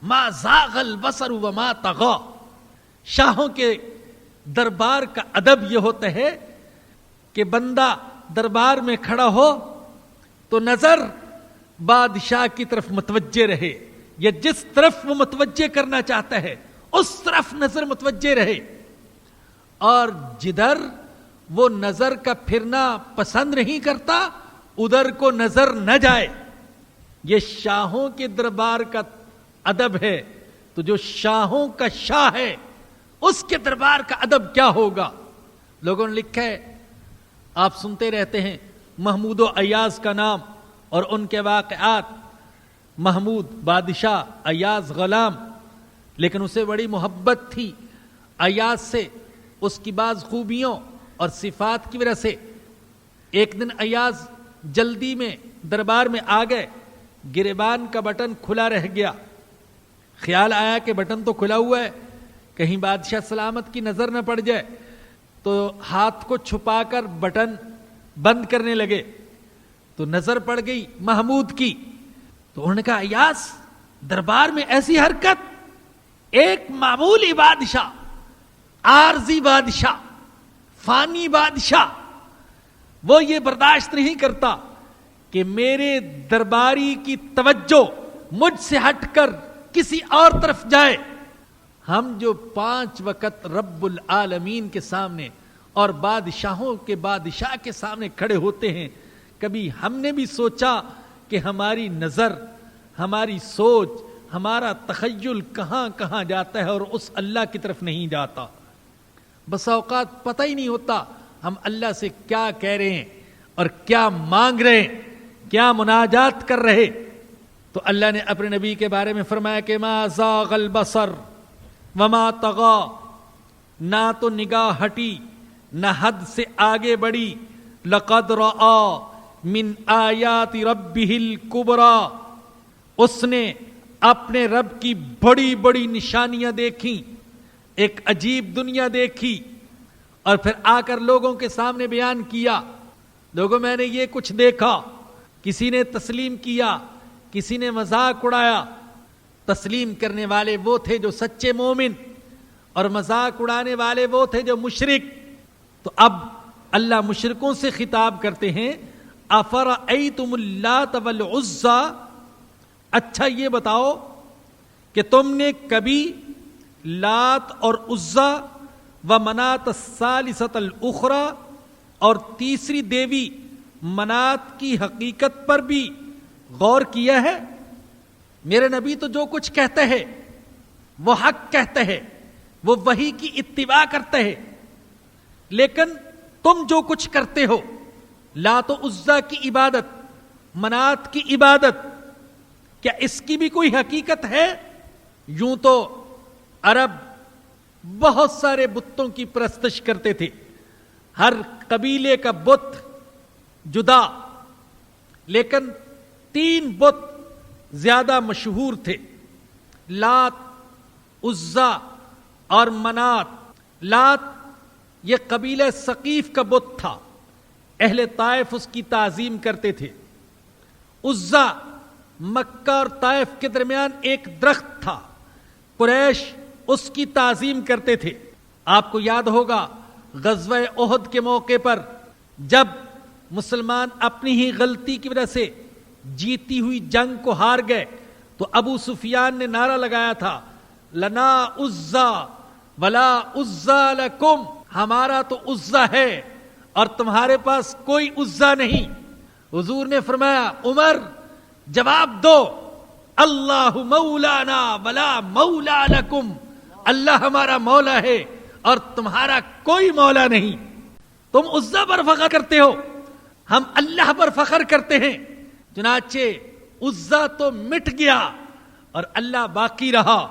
ما زاغ البصر وما طغى۔ شاہوں کے دربار کا ادب یہ ہوتا ہے کہ بندہ دربار میں کھڑا ہو تو نظر بادشاہ کی طرف متوجہ رہے، یا جس طرف وہ متوجہ کرنا چاہتا ہے اس طرف نظر متوجہ رہے، اور جدھر وہ نظر کا پھرنا پسند نہیں کرتا ادھر کو نظر نہ جائے۔ یہ شاہوں کے دربار کا ادب ہے، تو جو شاہوں کا شاہ ہے اس کے دربار کا ادب کیا ہوگا؟ لوگوں نے لکھا ہے، آپ سنتے رہتے ہیں محمود و ایاز کا نام اور ان کے واقعات۔ محمود بادشاہ، ایاز غلام، لیکن اسے بڑی محبت تھی ایاز سے، اس کی بعض خوبیوں اور صفات کی وجہ سے۔ ایک دن ایاز جلدی میں دربار میں آ گئے، گریبان کا بٹن کھلا رہ گیا، خیال آیا کہ بٹن تو کھلا ہوا ہے، کہیں بادشاہ سلامت کی نظر نہ پڑ جائے، تو ہاتھ کو چھپا کر بٹن بند کرنے لگے، تو نظر پڑ گئی محمود کی، تو انہوں نے کہا ایاس دربار میں ایسی حرکت، ایک معمولی بادشاہ، عارضی بادشاہ، فانی بادشاہ، وہ یہ برداشت نہیں کرتا کہ میرے درباری کی توجہ مجھ سے ہٹ کر کسی اور طرف جائے۔ ہم جو 5 وقت رب العالمین کے سامنے اور بادشاہوں کے بادشاہ کے سامنے کھڑے ہوتے ہیں، کبھی ہم نے بھی سوچا کہ ہماری نظر، ہماری سوچ، ہمارا تخیل کہاں کہاں جاتا ہے اور اس اللہ کی طرف نہیں جاتا؟ بس اوقات پتہ ہی نہیں ہوتا ہم اللہ سے کیا کہہ رہے ہیں اور کیا مانگ رہے ہیں، کیا مناجات کر رہے۔ تو اللہ نے اپنے نبی کے بارے میں فرمایا کہ ما زاغ البصر وما طغى، نہ تو نگاہ ہٹی نہ حد سے آگے بڑھی، لقد رأى من آیات ربہ الکبریٰ، اس نے اپنے رب کی بڑی بڑی نشانیاں دیکھی، ایک عجیب دنیا دیکھی، اور پھر آ کر لوگوں کے سامنے بیان کیا، لوگوں میں نے یہ کچھ دیکھا۔ کسی نے تسلیم کیا، کسی نے مذاق اڑایا۔ تسلیم کرنے والے وہ تھے جو سچے مومن، اور مذاق اڑانے والے وہ تھے جو مشرک۔ تو اب اللہ مشرکوں سے خطاب کرتے ہیں، افرأیتم اللات والعزی، اچھا یہ بتاؤ کہ تم نے کبھی لات اور عزی و منات الثالثۃ الاخری اور تیسری دیوی منات کی حقیقت پر بھی غور کیا ہے؟ میرے نبی تو جو کچھ کہتے ہیں وہ حق کہتے ہیں، وہ وحی کی اتباع کرتے ہیں، لیکن تم جو کچھ کرتے ہو، لات و عزی کی عبادت، منات کی عبادت، کیا اس کی بھی کوئی حقیقت ہے؟ یوں تو عرب بہت سارے بتوں کی پرستش کرتے تھے، ہر قبیلے کا بت جدا، لیکن 3 بت زیادہ مشہور تھے، لات، عزی اور منات۔ لات یہ قبیلہ ثقیف کا بت تھا، اہل طائف اس کی تعظیم کرتے تھے۔ عزی مکہ اور طائف کے درمیان ایک درخت تھا، قریش اس کی تعظیم کرتے تھے۔ آپ کو یاد ہوگا غزوہ احد کے موقع پر جب مسلمان اپنی ہی غلطی کی وجہ سے جیتی ہوئی جنگ کو ہار گئے تو ابو سفیان نے نعرہ لگایا تھا، لنا عزی ولا عزی لکم، ہمارا تو عزی ہے اور تمہارے پاس کوئی عزی نہیں۔ حضور نے فرمایا، عمر جواب دو، اللہ مولانا ولا مولا لکم، اللہ ہمارا مولا ہے اور تمہارا کوئی مولا نہیں۔ تم عزی پر فخر کرتے ہو، ہم اللہ پر فخر کرتے ہیں۔ چنانچہ عزی تو مٹ گیا اور اللہ باقی رہا،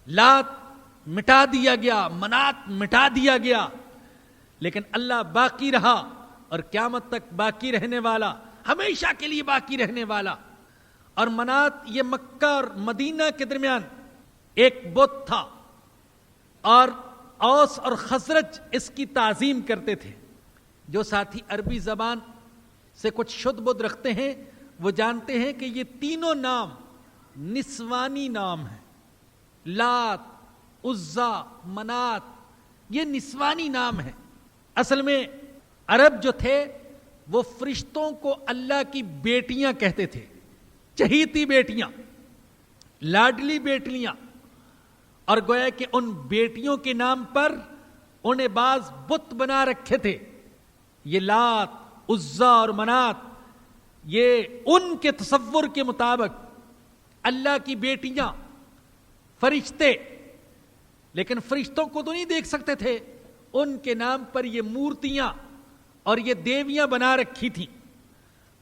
لات مٹا دیا گیا، منات مٹا دیا گیا، لیکن اللہ باقی رہا اور قیامت تک باقی رہنے والا، ہمیشہ کے لیے باقی رہنے والا۔ اور منات یہ مکہ اور مدینہ کے درمیان ایک بت تھا، اور اوس اور خزرج اس کی تعظیم کرتے تھے۔ جو ساتھی عربی زبان سے کچھ شد بدھ رکھتے ہیں وہ جانتے ہیں کہ یہ تینوں نام نسوانی نام ہیں، لات، عزی، منات، یہ نسوانی نام ہیں۔ اصل میں عرب جو تھے وہ فرشتوں کو اللہ کی بیٹیاں کہتے تھے، چہیتی بیٹیاں، لاڈلی بیٹیاں، اور گویا کہ ان بیٹیوں کے نام پر انہیں بعض بت بنا رکھے تھے۔ یہ لات، عزی اور منات یہ ان کے تصور کے مطابق اللہ کی بیٹیاں، فرشتے، لیکن فرشتوں کو تو نہیں دیکھ سکتے تھے، ان کے نام پر یہ مورتیاں اور یہ دیویاں بنا رکھی تھیں۔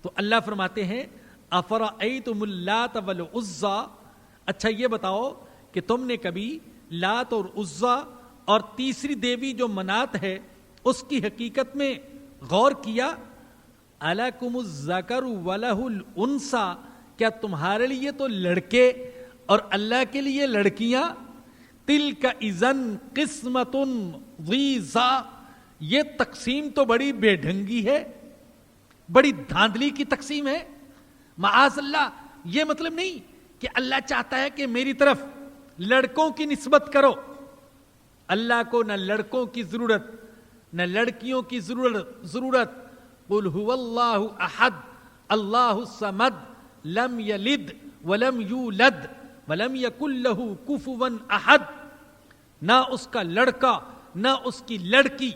تو اللہ فرماتے ہیں، افرأیتم اللات والعزی، اچھا یہ بتاؤ کہ تم نے کبھی لات اور عزی اور تیسری دیوی جو منات ہے اس کی حقیقت میں غور کیا؟ الکم الذکر ولہ الانثی، کیا تمہارے لیے تو لڑکے اور اللہ کے لیے لڑکیاں؟ تلک اذن قسمۃ ضیزی، یہ تقسیم تو بڑی بے ڈھنگی ہے، بڑی دھاندلی کی تقسیم ہے۔ معاذ اللہ، یہ مطلب نہیں کہ اللہ چاہتا ہے کہ میری طرف لڑکوں کی نسبت کرو. اللہ کو نہ لڑکوں کی ضرورت نہ لڑکیوں کی ضرورت. قل هو اللہ احد اللہ الصمد لم یلد ولم یولد ولم یکن له کفوا احد. نہ اس کا لڑکا نہ اس کی لڑکی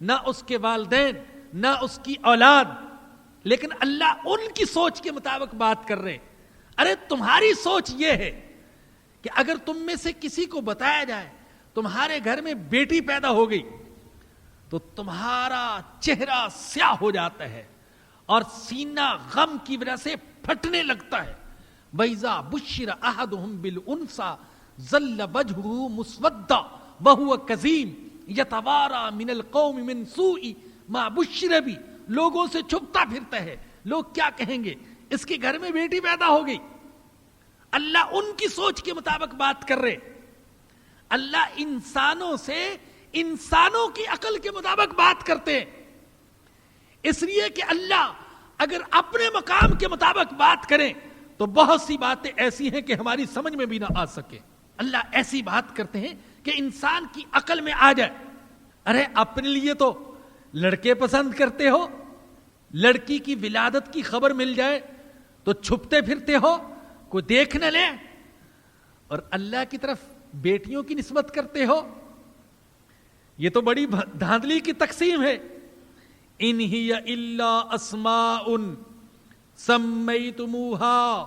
نہ اس کے والدین نہ اس کی اولاد. لیکن اللہ ان کی سوچ کے مطابق بات کر رہے. ارے تمہاری سوچ یہ ہے کہ اگر تم میں سے کسی کو بتایا جائے تمہارے گھر میں بیٹی پیدا ہو گئی تو تمہارا چہرہ سیاہ ہو جاتا ہے اور سینہ غم کی وجہ سے پھٹنے لگتا ہے. وَإِذَا بُشِّرَ أَحَدُهُمْ بِالْأُنْثَى ظَلَّ وَجْهُهُ مُسْوَدًّا وَهُوَ كَظِيمٌ يَتَوَارَى مِنَ الْقَوْمِ مِنْ سُوءِ مَا بُشِّرَ بِهِ. لوگوں سے چھپتا پھرتا ہے. لوگ کیا کہیں گے؟ اس کے گھر میں بیٹی پیدا ہو گئی. اللہ ان کی سوچ کے مطابق بات کر رہے. اللہ انسانوں سے انسانوں کی عقل کے مطابق بات کرتے ہیں. اس لیے کہ اللہ اگر اپنے مقام کے مطابق بات کریں تو بہت سی باتیں ایسی ہیں کہ ہماری سمجھ میں بھی نہ آ سکے. اللہ ایسی بات کرتے ہیں کہ انسان کی عقل میں آ جائے. ارے اپنے لیے تو لڑکے پسند کرتے ہو, لڑکی کی ولادت کی خبر مل جائے تو چھپتے پھرتے ہو, کوئی دیکھ نہ لے, اور اللہ کی طرف بیٹیوں کی نسبت کرتے ہو. یہ تو بڑی دھاندلی کی تقسیم ہے. ان ہی الا اسماء سمیتموہا.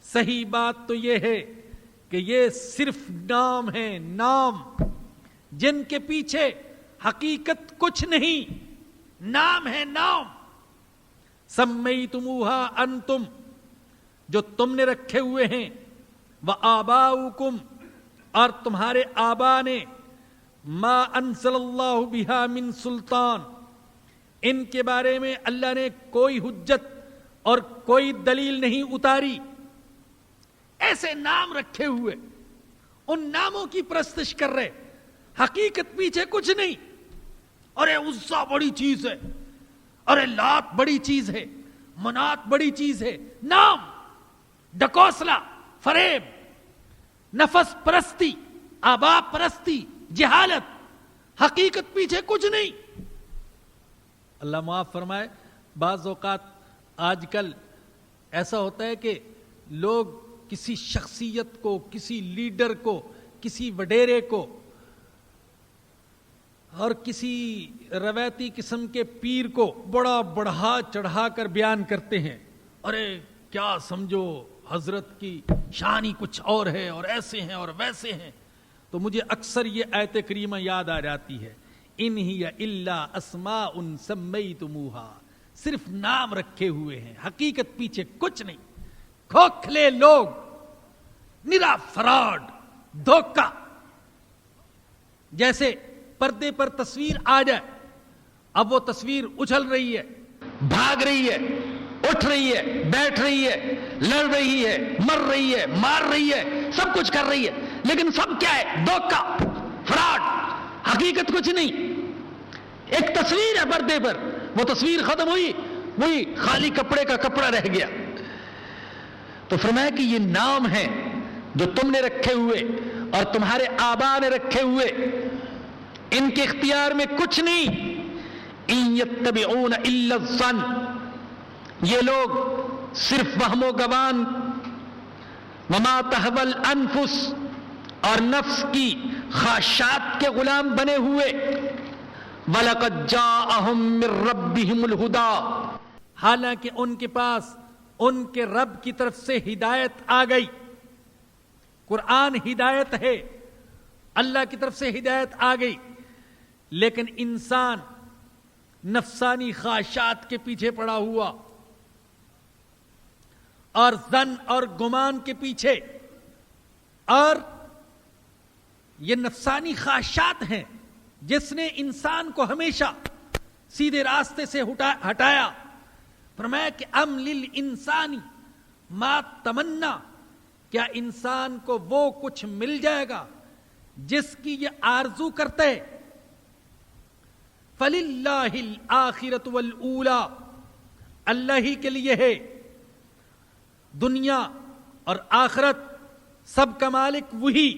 صحیح بات تو یہ ہے کہ یہ صرف نام ہے, نام جن کے پیچھے حقیقت کچھ نہیں. نام ہے نام. سمیتموہا انتم, جو تم نے رکھے ہوئے ہیں, وآباؤکم, اور تمہارے آبا نے, ما انزل اللہ بہا من سلطان, ان کے بارے میں اللہ نے کوئی حجت اور کوئی دلیل نہیں اتاری. ایسے نام رکھے ہوئے ان ناموں کی پرستش کر رہے, حقیقت پیچھے کچھ نہیں. ارے عزا بڑی چیز ہے, ارے لات بڑی چیز ہے, منات بڑی چیز ہے. نام, ڈکوسلا, فریب, نفس پرستی, آبا پرستی, جہالت, حقیقت پیچھے کچھ نہیں. اللہ معاف فرمائے. بعض اوقات آج کل ایسا ہوتا ہے کہ لوگ کسی شخصیت کو, کسی لیڈر کو, کسی وڈیرے کو اور کسی روایتی قسم کے پیر کو بڑا بڑھا چڑھا کر بیان کرتے ہیں. ارے کیا سمجھو, حضرت کی شان ہی کچھ اور ہے, اور ایسے ہیں اور ویسے ہیں. تو مجھے اکثر یہ آیت کریمہ یاد آ جاتی ہے. ان ہی الا اسماء سمیتموہا, صرف نام رکھے ہوئے ہیں, حقیقت پیچھے کچھ نہیں. کھوکھلے لوگ, نرا فراڈ, دھوکہ. جیسے پردے پر تصویر آ جائے, اب وہ تصویر اچھل رہی ہے, بھاگ رہی ہے, اٹھ رہی ہے, بیٹھ رہی ہے, لڑ رہی ہے, مر رہی ہے, مار رہی ہے, سب کچھ کر رہی ہے, لیکن سب کیا ہے؟ دھوکہ, فراڈ, حقیقت کچھ نہیں. ایک تصویر ہے پردے پر, وہ تصویر ختم ہوئی, وہی خالی کپڑے کا کپڑا رہ گیا. تو فرمایا کہ یہ نام ہے جو تم نے رکھے ہوئے اور تمہارے آبا نے رکھے ہوئے, ان کے اختیار میں کچھ نہیں. ان یتبعون الا الظن, یہ لوگ صرف وہم و گمان, وما تہوی الانفس, اور نفس کی خواہشات کے غلام بنے ہوئے. وَلَقَدْ جَاءَهُم مِّن رَّبِّهِمُ الْهُدَىٰ, حالانکہ ان کے پاس ان کے رب کی طرف سے ہدایت آ گئی. قرآن ہدایت ہے, اللہ کی طرف سے ہدایت آ گئی, لیکن انسان نفسانی خواہشات کے پیچھے پڑا ہوا اور ظن اور گمان کے پیچھے. اور یہ نفسانی خواہشات ہیں جس نے انسان کو ہمیشہ سیدھے راستے سے ہٹایا. فرمایا کہ ام للانسانی ما تمنا, کیا انسان کو وہ کچھ مل جائے گا جس کی یہ آرزو کرتے. فَلِلَّهِ الْآخِرَةُ وَالْأُولَى, اللہ ہی کے لیے ہے دنیا اور آخرت سب کا مالک وہی.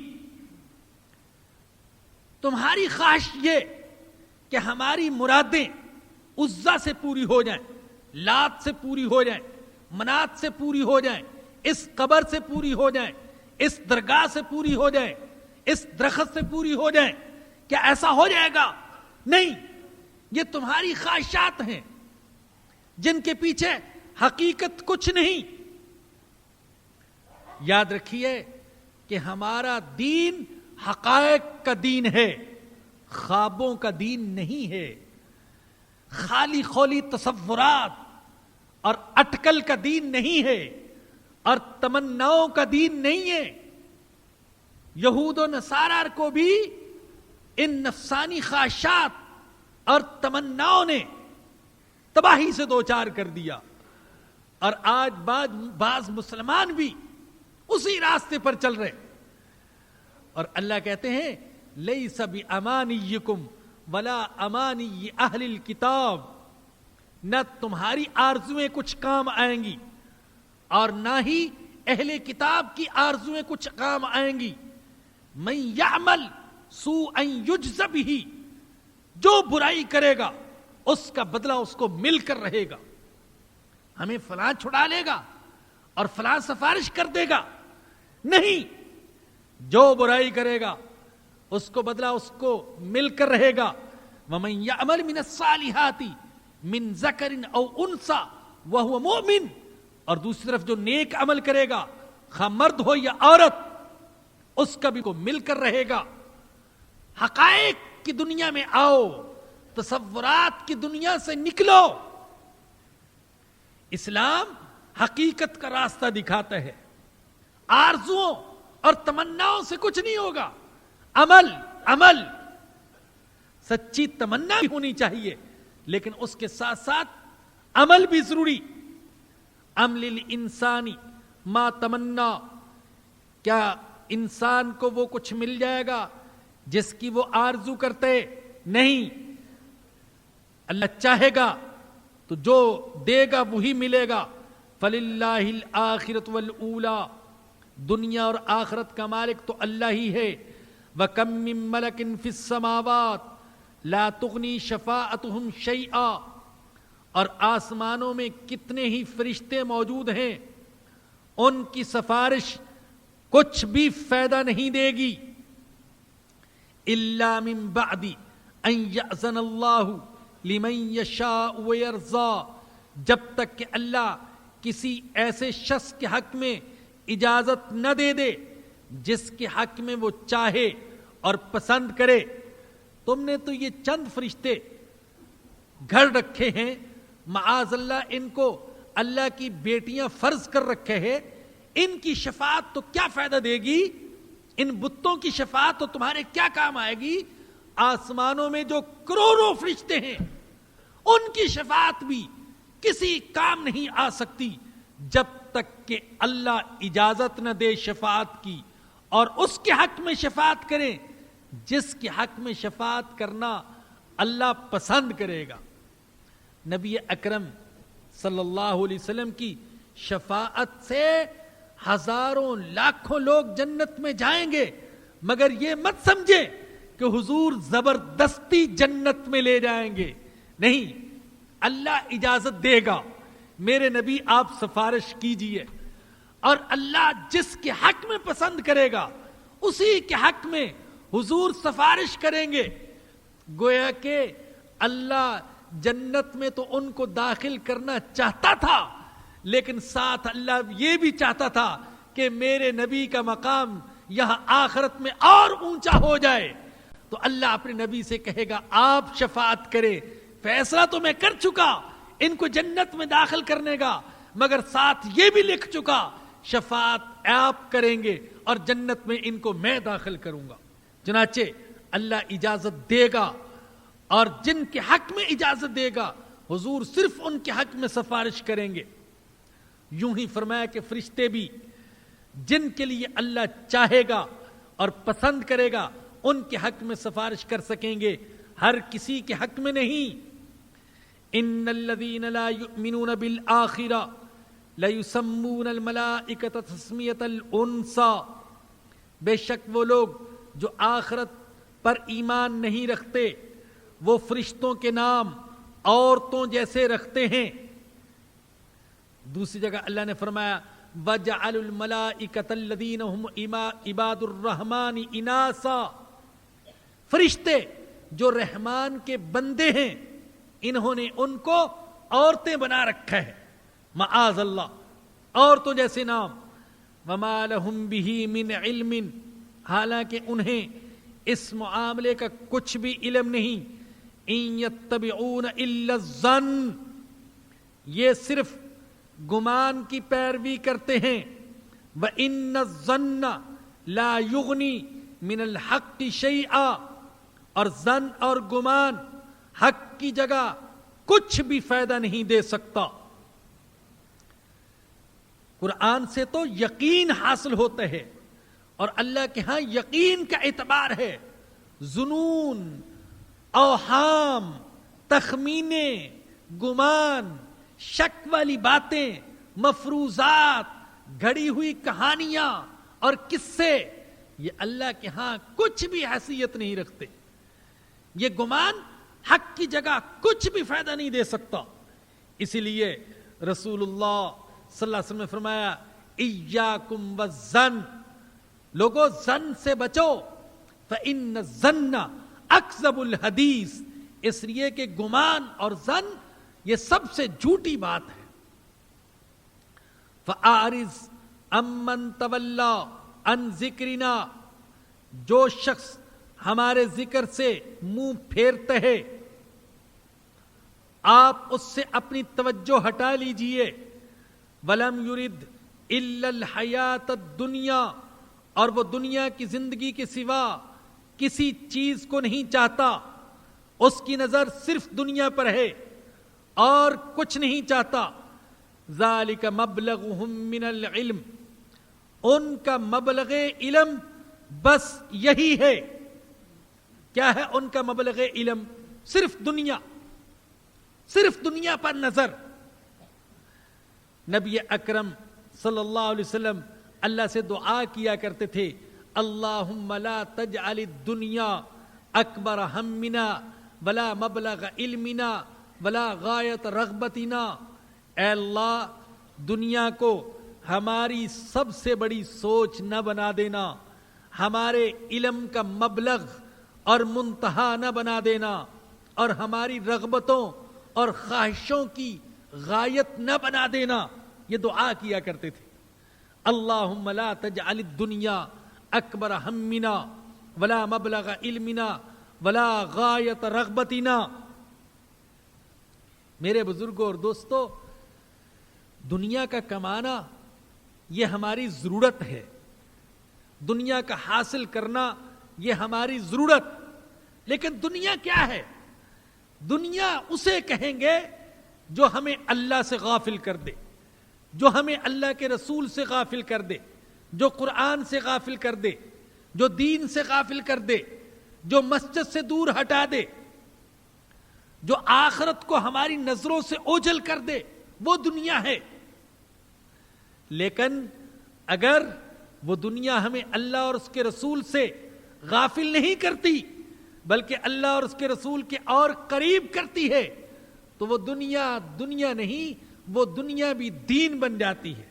تمہاری خواہش یہ کہ ہماری مرادیں عزا سے پوری ہو جائیں, لات سے پوری ہو جائیں, منات سے پوری ہو جائیں, اس قبر سے پوری ہو جائیں, اس درگاہ سے پوری ہو جائیں, اس درخت سے پوری ہو جائیں. کیا ایسا ہو جائے گا؟ نہیں. یہ تمہاری خواہشات ہیں جن کے پیچھے حقیقت کچھ نہیں. یاد رکھیے کہ ہمارا دین حقائق کا دین ہے, خوابوں کا دین نہیں ہے. خالی خولی تصورات اور اٹکل کا دین نہیں ہے, اور تمناؤں کا دین نہیں ہے. یہود و نصارا کو بھی ان نفسانی خواہشات اور تمناؤں نے تباہی سے دوچار کر دیا, اور آج بعض مسلمان بھی اسی راستے پر چل رہے. اور اللہ کہتے ہیں لیس بامانیکم ولا امانی اہل الکتاب, نہ تمہاری آرزویں کچھ کام آئیں گی اور نہ ہی اہل کتاب کی آرزویں کچھ کام آئیں گی. من یعمل سوءا یجز بہ, جو برائی کرے گا اس کا بدلہ اس کو مل کر رہے گا. ہمیں فلاں چھڑا لے گا اور فلاں سفارش کر دے گا, نہیں. جو برائی کرے گا اس کو بدلہ اس کو مل کر رہے گا. ومن یعمل من الصالحات من ذکر او انثى وهو مؤمن, اور دوسری طرف جو نیک عمل کرے گا خواہ مرد ہو یا عورت, اس کا بھی کو مل کر رہے گا. حقائق کی دنیا میں آؤ, تصورات کی دنیا سے نکلو. اسلام حقیقت کا راستہ دکھاتا ہے. آرزوؤں اور تمناؤں سے کچھ نہیں ہوگا. عمل سچی تمنا بھی ہونی چاہیے, لیکن اس کے ساتھ ساتھ عمل بھی ضروری. ام للانسان ما تمنا, کیا انسان کو وہ کچھ مل جائے گا جس کی وہ آرزو کرتے؟ نہیں. اللہ چاہے گا تو جو دے گا وہی ملے گا. فللہ الآخرۃ والأولی, دنیا اور آخرت کا مالک تو اللہ ہی ہے. وَكَم مِّن مَلَكٍ فِي السَّمَاوَاتِ لَا تُغْنِي شَفَاعَتُهُمْ شَيْئًا, اور آسمانوں میں کتنے ہی فرشتے موجود ہیں, ان کی سفارش کچھ بھی فائدہ نہیں دے گی. إِلَّا مِن بَعْدِ أَن يَأْذَنَ اللَّهُ لِمَن يَشَاءُ وَيَرْضَىٰ, جب تک کہ اللہ کسی ایسے شخص کے حق میں اجازت نہ دے دے جس کے حق میں وہ چاہے اور پسند کرے. تم نے تو یہ چند فرشتے گھر رکھے ہیں, معاذ اللہ ان کو اللہ کی بیٹیاں فرض کر رکھے ہیں. ان کی شفاعت تو کیا فائدہ دے گی؟ ان بتوں کی شفاعت تو تمہارے کیا کام آئے گی؟ آسمانوں میں جو کروڑوں فرشتے ہیں ان کی شفاعت بھی کسی کام نہیں آ سکتی جب تک کہ اللہ اجازت نہ دے شفاعت کی, اور اس کے حق میں شفاعت کرے جس کے حق میں شفاعت کرنا اللہ پسند کرے گا. نبی اکرم صلی اللہ علیہ وسلم کی شفاعت سے ہزاروں لاکھوں لوگ جنت میں جائیں گے, مگر یہ مت سمجھے کہ حضور زبردستی جنت میں لے جائیں گے. نہیں, اللہ اجازت دے گا, میرے نبی آپ سفارش کیجئے, اور اللہ جس کے حق میں پسند کرے گا اسی کے حق میں حضور سفارش کریں گے. گویا کہ اللہ جنت میں تو ان کو داخل کرنا چاہتا تھا, لیکن ساتھ اللہ یہ بھی چاہتا تھا کہ میرے نبی کا مقام یہاں آخرت میں اور اونچا ہو جائے. تو اللہ اپنے نبی سے کہے گا آپ شفاعت کریں, فیصلہ تو میں کر چکا ان کو جنت میں داخل کرنے کا, مگر ساتھ یہ بھی لکھ چکا شفاعت آپ کریں گے اور جنت میں ان کو میں داخل کروں گا. چنانچہ اللہ اجازت دے گا, اور جن کے حق میں اجازت دے گا حضور صرف ان کے حق میں سفارش کریں گے. یوں ہی فرمایا کہ فرشتے بھی جن کے لیے اللہ چاہے گا اور پسند کرے گا ان کے حق میں سفارش کر سکیں گے, ہر کسی کے حق میں نہیں. ان الذین لا یؤمنون بالآخرہ لَيُسَمُّونَ الْمَلَائِكَةَ تَسْمِيَةَ الْأُنْثَى، بے شک وہ لوگ جو آخرت پر ایمان نہیں رکھتے وہ فرشتوں کے نام عورتوں جیسے رکھتے ہیں۔ دوسری جگہ اللہ نے فرمایا وَجَعَلُوا الْمَلَائِكَةَ الَّذِينَ هُمْ عِبَادُ الرَّحْمَنِ إِنَاثًا، فرشتے جو رحمان کے بندے ہیں انہوں نے ان کو عورتیں بنا رکھا ہے، معاذ اللہ، عورتوں جیسے نام۔ وَمَا لَهُمْ بِهِ مِنْ عِلْمٍ، حالانکہ انہیں اس معاملے کا کچھ بھی علم نہیں۔ إِن يَتَّبِعُونَ إِلَّا الظَّنَّ، یہ صرف گمان کی پیروی کرتے ہیں۔ وَإِنَّ الظَّنَّ لَا يُغْنِي مِنَ الْحَقِّ شَيْئًا، اور ظن اور گمان حق کی جگہ کچھ بھی فائدہ نہیں دے سکتا۔ قرآن سے تو یقین حاصل ہوتا ہے، اور اللہ کے ہاں یقین کا اعتبار ہے۔ ظنون، اوہام، تخمینے، گمان، شک والی باتیں، مفروضات، گھڑی ہوئی کہانیاں اور قصے، یہ اللہ کے ہاں کچھ بھی حیثیت نہیں رکھتے۔ یہ گمان حق کی جگہ کچھ بھی فائدہ نہیں دے سکتا۔ اسی لیے رسول اللہ صلی اللہ علیہ وسلم نے فرمایا ایاکم والظن، لوگوں ظن سے بچو، فإن الظن اکذب الحدیث، اس لیے کہ گمان اور ظن یہ سب سے جھوٹی بات ہے۔ فأعرض عمن تولی عن ذکرنا، جو شخص ہمارے ذکر سے منہ پھیرتے ہے آپ اس سے اپنی توجہ ہٹا لیجئے۔ وَلَمْ يُرِدْ إِلَّا الْحَيَاةَ الدُّنْيَا، اور وہ دنیا کی زندگی کے سوا کسی چیز کو نہیں چاہتا، اس کی نظر صرف دنیا پر ہے اور کچھ نہیں چاہتا۔ ذَلِكَ مَبْلَغُهُم مِّنَ الْعِلْمِ، ان کا مبلغ علم بس یہی ہے۔ کیا ہے ان کا مبلغ علم؟ صرف دنیا، صرف دنیا پر نظر۔ نبی اکرم صلی اللہ علیہ وسلم اللہ سے دعا کیا کرتے تھے اللہم لا تجعل الدنیا اکبر ہمنا ولا مبلغ علمنا ولا غایت رغبتنا، اے اللہ دنیا کو ہماری سب سے بڑی سوچ نہ بنا دینا، ہمارے علم کا مبلغ اور منتہا نہ بنا دینا، اور ہماری رغبتوں اور خواہشوں کی غایت نہ بنا دینا۔ یہ دعا کیا کرتے تھے اللہم لا تجعل الدنیا اکبر ہمنا ولا مبلغ علمنا ولا غایت رغبتنا۔ میرے بزرگوں اور دوستو، دنیا کا کمانا یہ ہماری ضرورت ہے، دنیا کا حاصل کرنا یہ ہماری ضرورت، لیکن دنیا کیا ہے؟ دنیا اسے کہیں گے جو ہمیں اللہ سے غافل کر دے، جو ہمیں اللہ کے رسول سے غافل کر دے، جو قرآن سے غافل کر دے، جو دین سے غافل کر دے، جو مسجد سے دور ہٹا دے، جو آخرت کو ہماری نظروں سے اوجھل کر دے، وہ دنیا ہے۔ لیکن اگر وہ دنیا ہمیں اللہ اور اس کے رسول سے غافل نہیں کرتی بلکہ اللہ اور اس کے رسول کے اور قریب کرتی ہے تو وہ دنیا دنیا نہیں، وہ دنیا بھی دین بن جاتی ہے۔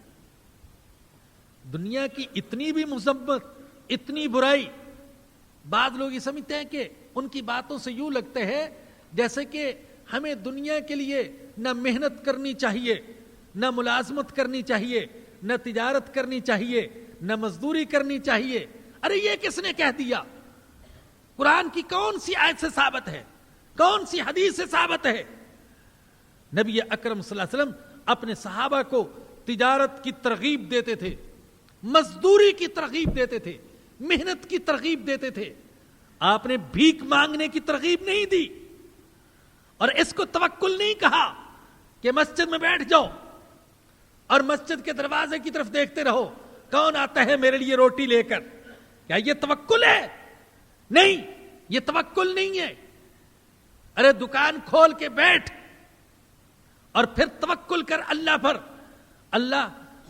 دنیا کی اتنی بھی مذمت، اتنی برائی، بعض لوگ یہ سمجھتے ہیں کہ ان کی باتوں سے یوں لگتا ہے جیسے کہ ہمیں دنیا کے لیے نہ محنت کرنی چاہیے، نہ ملازمت کرنی چاہیے، نہ تجارت کرنی چاہیے، نہ مزدوری کرنی چاہیے۔ ارے یہ کس نے کہہ دیا؟ قرآن کی کون سی آیت سے ثابت ہے؟ کون سی حدیث سے ثابت ہے؟ نبی اکرم صلی اللہ علیہ وسلم اپنے صحابہ کو تجارت کی ترغیب دیتے تھے، مزدوری کی ترغیب دیتے تھے، محنت کی ترغیب دیتے تھے۔ آپ نے بھیک مانگنے کی ترغیب نہیں دی، اور اس کو توکل نہیں کہا کہ مسجد میں بیٹھ جاؤ اور مسجد کے دروازے کی طرف دیکھتے رہو کون آتا ہے میرے لیے روٹی لے کر۔ کیا یہ توکل ہے؟ نہیں، یہ توکل نہیں ہے۔ ارے دکان کھول کے بیٹھ اور پھر توکل کر اللہ پر، اللہ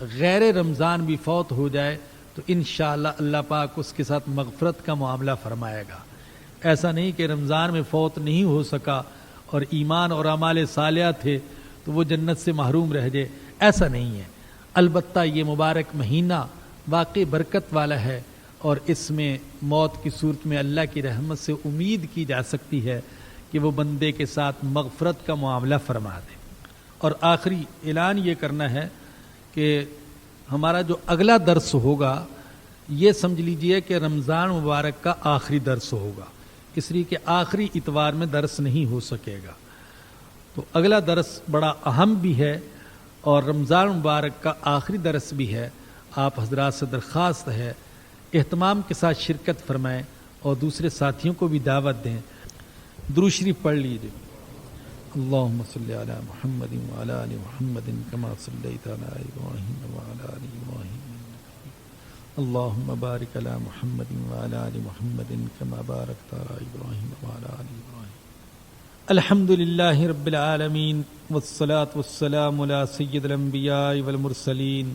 غیر رمضان بھی فوت ہو جائے تو انشاءاللہ اللہ پاک اس کے ساتھ مغفرت کا معاملہ فرمائے گا۔ ایسا نہیں کہ رمضان میں فوت نہیں ہو سکا اور ایمان اور اعمال صالحہ تھے تو وہ جنت سے محروم رہ جائے، ایسا نہیں ہے۔ البتہ یہ مبارک مہینہ واقعی برکت والا ہے اور اس میں موت کی صورت میں اللہ کی رحمت سے امید کی جا سکتی ہے کہ وہ بندے کے ساتھ مغفرت کا معاملہ فرما دے۔ اور آخری اعلان یہ کرنا ہے کہ ہمارا جو اگلا درس ہوگا یہ سمجھ لیجئے کہ رمضان مبارک کا آخری درس ہوگا، اس لیے کہ آخری اتوار میں درس نہیں ہو سکے گا۔ تو اگلا درس بڑا اہم بھی ہے اور رمضان مبارک کا آخری درس بھی ہے۔ آپ حضرات سے درخواست ہے اہتمام کے ساتھ شرکت فرمائیں اور دوسرے ساتھیوں کو بھی دعوت دیں۔ درود شریف پڑھ لیجیے۔ اللہم صلی علی محمد وعلی آل محمد کما صلیت علی ابراہیم وعلی آل ابراہیم، اللہم بارک علی محمد وعلی آل محمد کما بارکت علی ابراہیم وعلی آل ابراہیم۔ الحمد للہ رب العالمین والصلاة والسلام علی سید الانبیاء والمرسلین،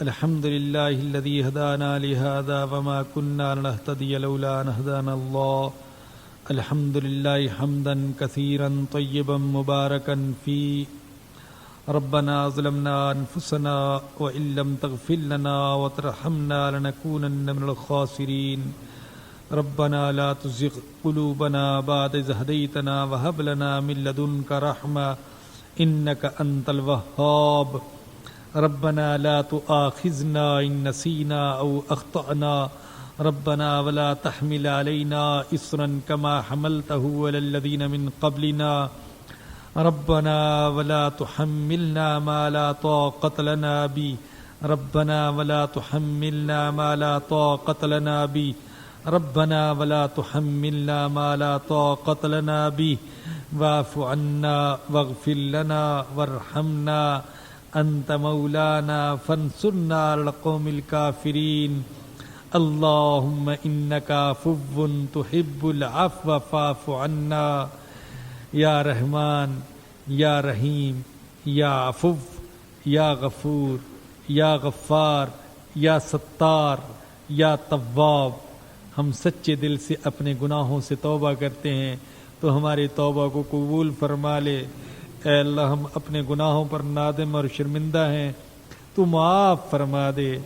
الحمد للہ الذی ہدانا لہذا وما کننا لنہتدی لولا ان ہدانا اللہ، الحمد للہ حمدا کثیرا طیبا مبارکا فی، ربنا ظلمنا انفسنا وان لم تغفر لنا وترحمنا لنکونن من الخاسرین، ربنا لا تزغ قلوبنا بعد إذ هديتنا وهب لنا من لدنك رحمة إنك أنت الوهاب، ربنا لا تؤاخذنا إن نسينا أو أخطأنا، ربنا ولا تحمل علينا إصرا كما حملته على الذين من قبلنا، ربنا ولا تحملنا ما لا طاقة لنا به، ربنا ولا تحملنا ما لا طاقة لنا به، ربنا ولا تحملنا ما لا طاقة لنا به، واعف عنا واغفر لنا وارحمنا أنت مولانا فانصرنا على القوم الكافرين، اللهم إنك عفو تحب العفو فاعف عنا، یا رحمان یا رحیم یا عفو یا غفور یا غفار یا ستار یا تواب، ہم سچے دل سے اپنے گناہوں سے توبہ کرتے ہیں تو ہماری توبہ کو قبول فرما لے۔ اے اللہ ہم اپنے گناہوں پر نادم اور شرمندہ ہیں، تو معاف فرما دے۔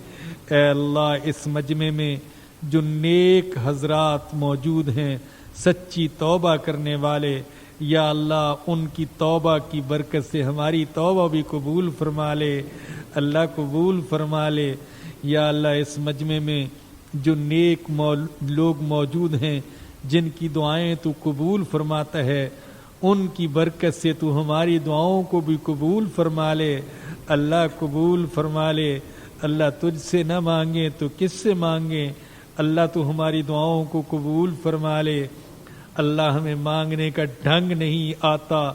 اے اللہ اس مجمع میں جو نیک حضرات موجود ہیں سچی توبہ کرنے والے، یا اللہ ان کی توبہ کی برکت سے ہماری توبہ بھی قبول فرما لے، اللہ قبول فرما لے۔ یا اللہ اس مجمع میں جو نیک لوگ موجود ہیں جن کی دعائیں تو قبول فرماتا ہے، ان کی برکت سے تو ہماری دعاؤں کو بھی قبول فرما لے، اللہ قبول فرما لے۔ اللہ تجھ سے نہ مانگے تو کس سے مانگے، اللہ تو ہماری دعاؤں کو قبول فرما لے۔ اللہ ہمیں مانگنے کا ڈھنگ نہیں آتا،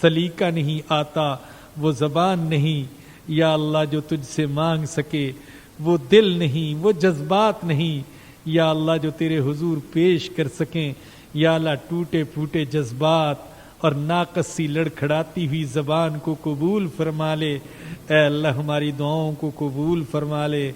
سلیقہ نہیں آتا، وہ زبان نہیں، یا اللہ جو تجھ سے مانگ سکے، وہ دل نہیں، وہ جذبات نہیں، یا اللہ جو تیرے حضور پیش کر سکیں، یا اللہ ٹوٹے پھوٹے جذبات اور ناقص سی لڑکھڑاتی ہوئی زبان کو قبول فرما لے۔ اے اللہ ہماری دعاؤں کو قبول فرما لے۔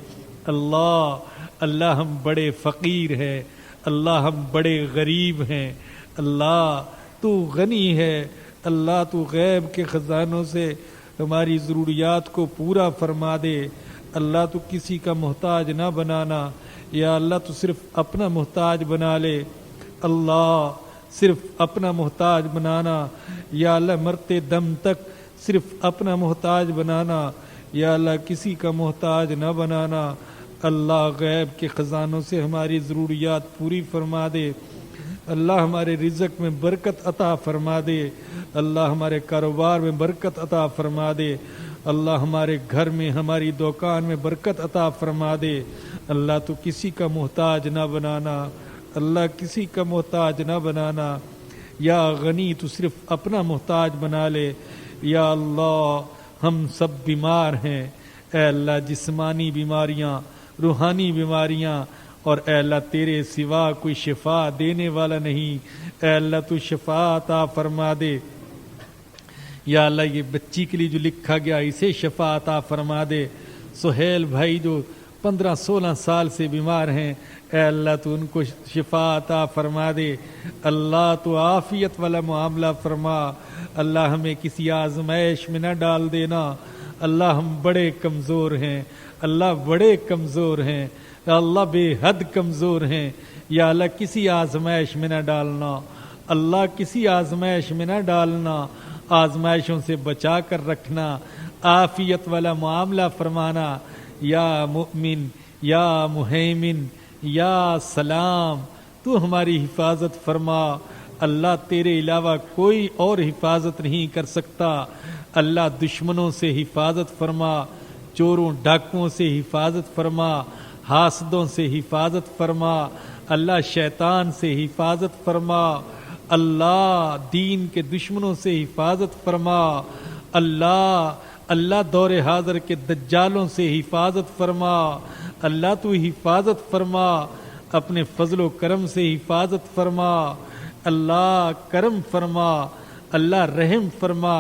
اللہ ہم بڑے فقیر ہیں، اللہ ہم بڑے غریب ہیں، اللہ تو غنی ہے، اللہ تو غیب کے خزانوں سے ہماری ضروریات کو پورا فرما دے۔ اللہ تو کسی کا محتاج نہ بنانا، یا اللہ تو صرف اپنا محتاج بنا لے، اللہ صرف اپنا محتاج بنانا، یا اللہ مرتے دم تک صرف اپنا محتاج بنانا، یا اللہ کسی کا محتاج نہ بنانا۔ اللہ غیب کے خزانوں سے ہماری ضروریات پوری فرما دے، اللہ ہمارے رزق میں برکت عطا فرما دے، اللہ ہمارے کاروبار میں برکت عطا فرما دے، اللہ ہمارے گھر میں ہماری دکان میں برکت عطا فرما دے۔ اللہ تو کسی کا محتاج نہ بنانا، اللہ کسی کا محتاج نہ بنانا، یا غنی تو صرف اپنا محتاج بنا لے۔ یا اللہ ہم سب بیمار ہیں، اے اللہ جسمانی بیماریاں، روحانی بیماریاں، اور اے اللہ تیرے سوا کوئی شفا دینے والا نہیں، اے اللہ تو شفا عطا فرما دے۔ یا اللہ یہ بچی کے لیے جو لکھا گیا اسے شفا عطا فرما دے، سہیل بھائی جو 15-16 سال سے بیمار ہیں، اے اللہ تو ان کو شفا عطا فرما دے، اللہ تو عافیت والا معاملہ فرما، اللہ ہمیں کسی آزمائش میں نہ ڈال دینا، اللہ ہم بڑے کمزور ہیں، اللہ بڑے کمزور ہیں، اللہ بے حد کمزور ہیں، یا اللہ کسی آزمائش میں نہ ڈالنا، اللہ کسی آزمائش میں نہ ڈالنا، آزمائشوں سے بچا کر رکھنا، عافیت والا معاملہ فرمانا، یا مؤمن یا مہیمن یا سلام، تو ہماری حفاظت فرما، اللہ تیرے علاوہ کوئی اور حفاظت نہیں کر سکتا، اللہ دشمنوں سے حفاظت فرما، چوروں ڈاکوؤں سے حفاظت فرما، حاسدوں سے حفاظت فرما، اللہ شیطان سے حفاظت فرما، اللہ دین کے دشمنوں سے حفاظت فرما، اللہ دور حاضر کے دجالوں سے حفاظت فرما، اللہ تو حفاظت فرما، اپنے فضل و کرم سے حفاظت فرما، اللہ کرم فرما، اللہ رحم فرما،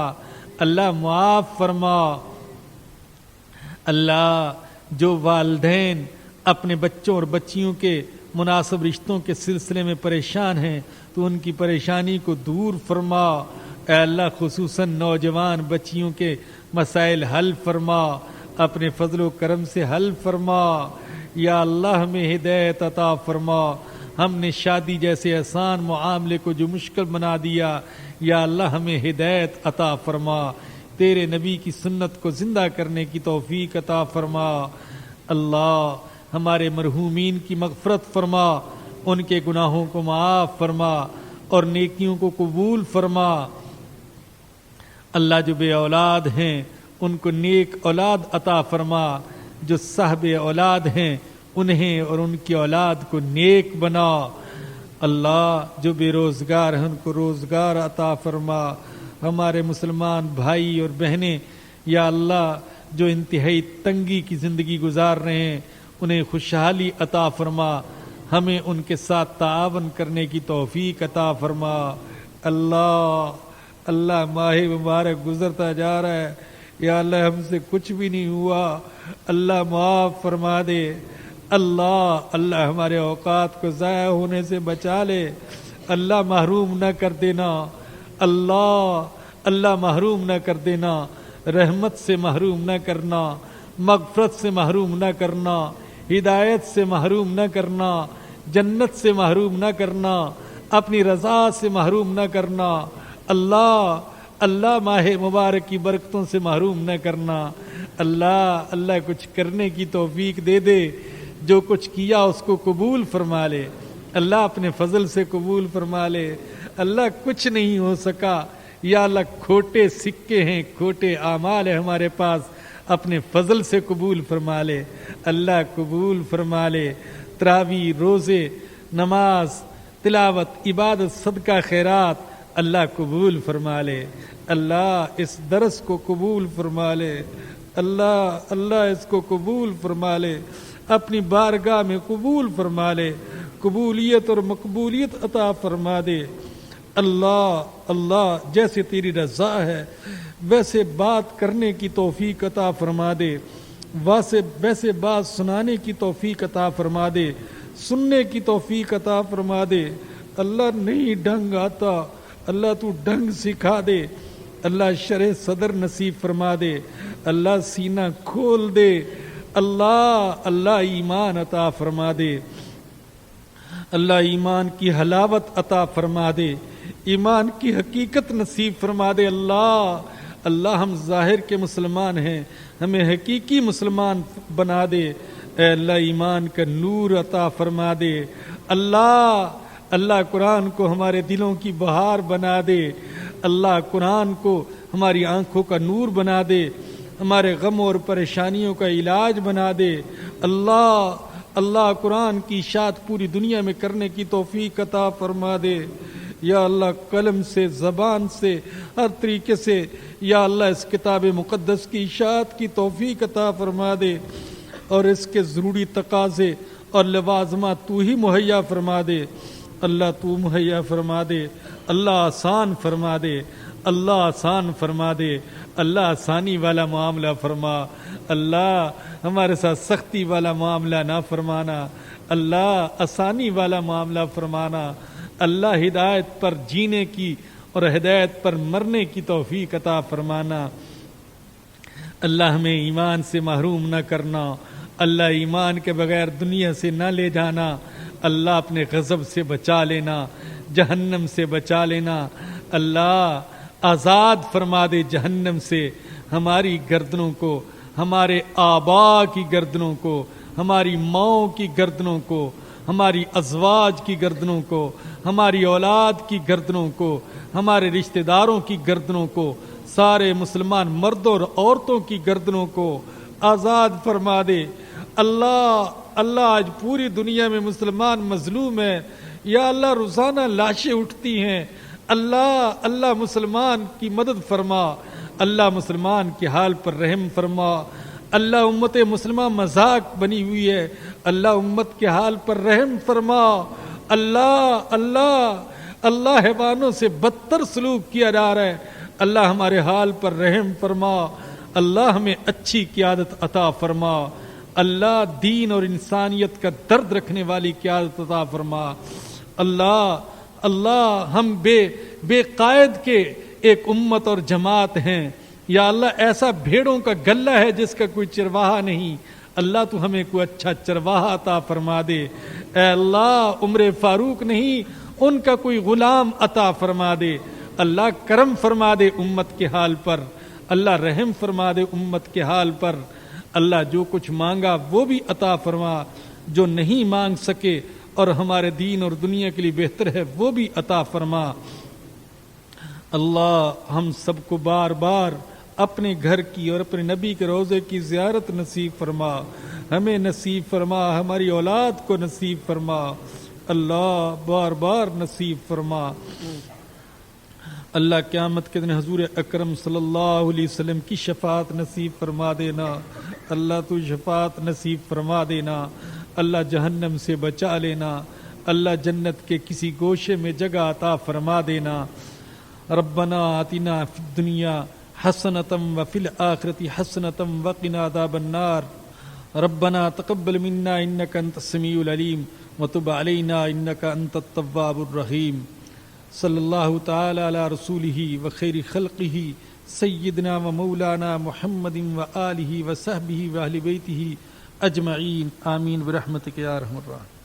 اللہ معاف فرما، اللہ جو والدین اپنے بچوں اور بچیوں کے مناسب رشتوں کے سلسلے میں پریشان ہیں تو ان کی پریشانی کو دور فرما، اے اللہ خصوصاً نوجوان بچیوں کے مسائل حل فرما، اپنے فضل و کرم سے حل فرما، یا اللہ ہمیں ہدایت عطا فرما، ہم نے شادی جیسے آسان معاملے کو جو مشکل بنا دیا، یا اللہ ہمیں ہدایت عطا فرما، تیرے نبی کی سنت کو زندہ کرنے کی توفیق عطا فرما، اللہ ہمارے مرحومین کی مغفرت فرما، ان کے گناہوں کو معاف فرما اور نیکیوں کو قبول فرما، اللہ جو بے اولاد ہیں ان کو نیک اولاد عطا فرما، جو صاحب اولاد ہیں انہیں اور ان کی اولاد کو نیک بنا، اللہ جو بے روزگار ہیں ان کو روزگار عطا فرما، ہمارے مسلمان بھائی اور بہنیں یا اللہ جو انتہائی تنگی کی زندگی گزار رہے ہیں انہیں خوشحالی عطا فرما، ہمیں ان کے ساتھ تعاون کرنے کی توفیق عطا فرما، اللہ ماہ مبارک گزرتا جا رہا ہے، یا اللہ ہم سے کچھ بھی نہیں ہوا، اللہ معاف فرما دے، اللہ ہمارے اوقات کو ضائع ہونے سے بچا لے، اللہ محروم نہ کر دینا، اللہ محروم نہ کر دینا، رحمت سے محروم نہ کرنا، مغفرت سے محروم نہ کرنا، ہدایت سے محروم نہ کرنا، جنت سے محروم نہ کرنا، اپنی رضا سے محروم نہ کرنا، اللہ ماہ مبارک کی برکتوں سے محروم نہ کرنا، اللہ کچھ کرنے کی توفیق دے دے، جو کچھ کیا اس کو قبول فرما لے، اللہ اپنے فضل سے قبول فرما لے، اللہ کچھ نہیں ہو سکا، یا اللہ کھوٹے سکے ہیں، کھوٹے اعمال ہیں ہمارے پاس، اپنے فضل سے قبول فرما لے، اللہ قبول فرما لے، تراویح، روزے، نماز، تلاوت، عبادت، صدقہ، خیرات اللہ قبول فرما لے، اللہ اس درس کو قبول فرما لے، اللہ اس کو قبول فرما لے، اپنی بارگاہ میں قبول فرما لے، قبولیت اور مقبولیت عطا فرما دے، اللہ جیسے تیری رضا ہے ویسے بات کرنے کی توفیق عطا فرما دے، ویسے بات سنانے کی توفیق عطا فرما دے، سننے کی توفیق عطا فرما دے، اللہ نہیں ڈھنگ آتا، اللہ تو ڈھنگ سکھا دے، اللہ شرح صدر نصیب فرما دے، اللہ سینہ کھول دے، اللہ ایمان عطا فرما دے، اللہ ایمان کی حلاوت عطا فرما دے، ایمان کی حقیقت نصیب فرما دے، اللہ ہم ظاہر کے مسلمان ہیں، ہمیں حقیقی مسلمان بنا دے، اے اللہ ایمان کا نور عطا فرما دے، اللہ قرآن کو ہمارے دلوں کی بہار بنا دے، اللہ قرآن کو ہماری آنکھوں کا نور بنا دے، ہمارے غم اور پریشانیوں کا علاج بنا دے، اللہ قرآن کی اشاعت پوری دنیا میں کرنے کی توفیق عطا فرما دے، یا اللہ قلم سے، زبان سے، ہر طریقے سے یا اللہ اس کتاب مقدس کی اشاعت کی توفیق عطا فرما دے، اور اس کے ضروری تقاضے اور لوازمات تو ہی مہیا فرما دے، اللہ تو مہیا فرما دے، اللہ آسان فرما دے، اللہ آسان فرما دے، اللہ آسانی والا معاملہ فرما، اللہ ہمارے ساتھ سختی والا معاملہ نہ فرمانا، اللہ آسانی والا معاملہ فرمانا، اللہ ہدایت پر جینے کی اور ہدایت پر مرنے کی توفیق عطا فرمانا، اللہ ہمیں ایمان سے محروم نہ کرنا، اللہ ایمان کے بغیر دنیا سے نہ لے جانا، اللہ اپنے غضب سے بچا لینا، جہنم سے بچا لینا، اللہ آزاد فرما دے جہنم سے ہماری گردنوں کو، ہمارے آبا کی گردنوں کو، ہماری ماؤں کی گردنوں کو، ہماری ازواج کی گردنوں کو، ہماری اولاد کی گردنوں کو، ہمارے رشتہ داروں کی گردنوں کو، سارے مسلمان مردوں اور عورتوں کی گردنوں کو آزاد فرما دے۔ اللہ آج پوری دنیا میں مسلمان مظلوم ہے، یا اللہ روزانہ لاشیں اٹھتی ہیں، اللہ مسلمان کی مدد فرما، اللہ مسلمان کے حال پر رحم فرما، اللہ امت مسلمہ مذاق بنی ہوئی ہے، اللہ امت کے حال پر رحم فرما، اللہ حیوانوں سے بدتر سلوک کیا جا رہا ہے، اللہ ہمارے حال پر رحم فرما، اللہ ہمیں اچھی قیادت عطا فرما، اللہ دین اور انسانیت کا درد رکھنے والی قیادت عطا فرما، اللہ ہم بے قائد کے ایک امت اور جماعت ہیں، یا اللہ ایسا بھیڑوں کا گلہ ہے جس کا کوئی چرواہا نہیں، اللہ تو ہمیں کوئی اچھا چرواہا عطا فرما دے، اے اللہ عمر فاروق نہیں ان کا کوئی غلام عطا فرما دے، اللہ کرم فرما دے امت کے حال پر، اللہ رحم فرما دے امت کے حال پر، اللہ جو کچھ مانگا وہ بھی عطا فرما، جو نہیں مانگ سکے اور ہمارے دین اور دنیا کے لیے بہتر ہے وہ بھی عطا فرما۔ اللہ ہم سب کو بار بار اپنے گھر کی اور اپنے نبی کے روضے کی زیارت نصیب فرما، ہمیں نصیب فرما، ہماری اولاد کو نصیب فرما، اللہ بار بار نصیب فرما۔ اللہ قیامت کے دن حضور اکرم صلی اللہ علیہ وسلم کی شفاعت نصیب فرما دینا، اللہ تو شفاعت نصیب فرما دینا، اللہ جہنم سے بچا لینا، اللہ جنت کے کسی گوشے میں جگہ عطا فرما دینا۔ ربنا آتنا فی الدنیا حسنۃ وفی الآخرۃ حسنۃ وقنا عذاب النار، ربنا تقبل منا انک انت السمیع العلیم وتب علینا انک انت التواب الرحیم۔ صلی اللہ تعالی علی رسولہ وخیر خلقہ سیدنا و مولانا محمد و آلہ و صحبہ و اہل بیتہ اجمعین، آمین برحمتک یا ارحم الراحمین۔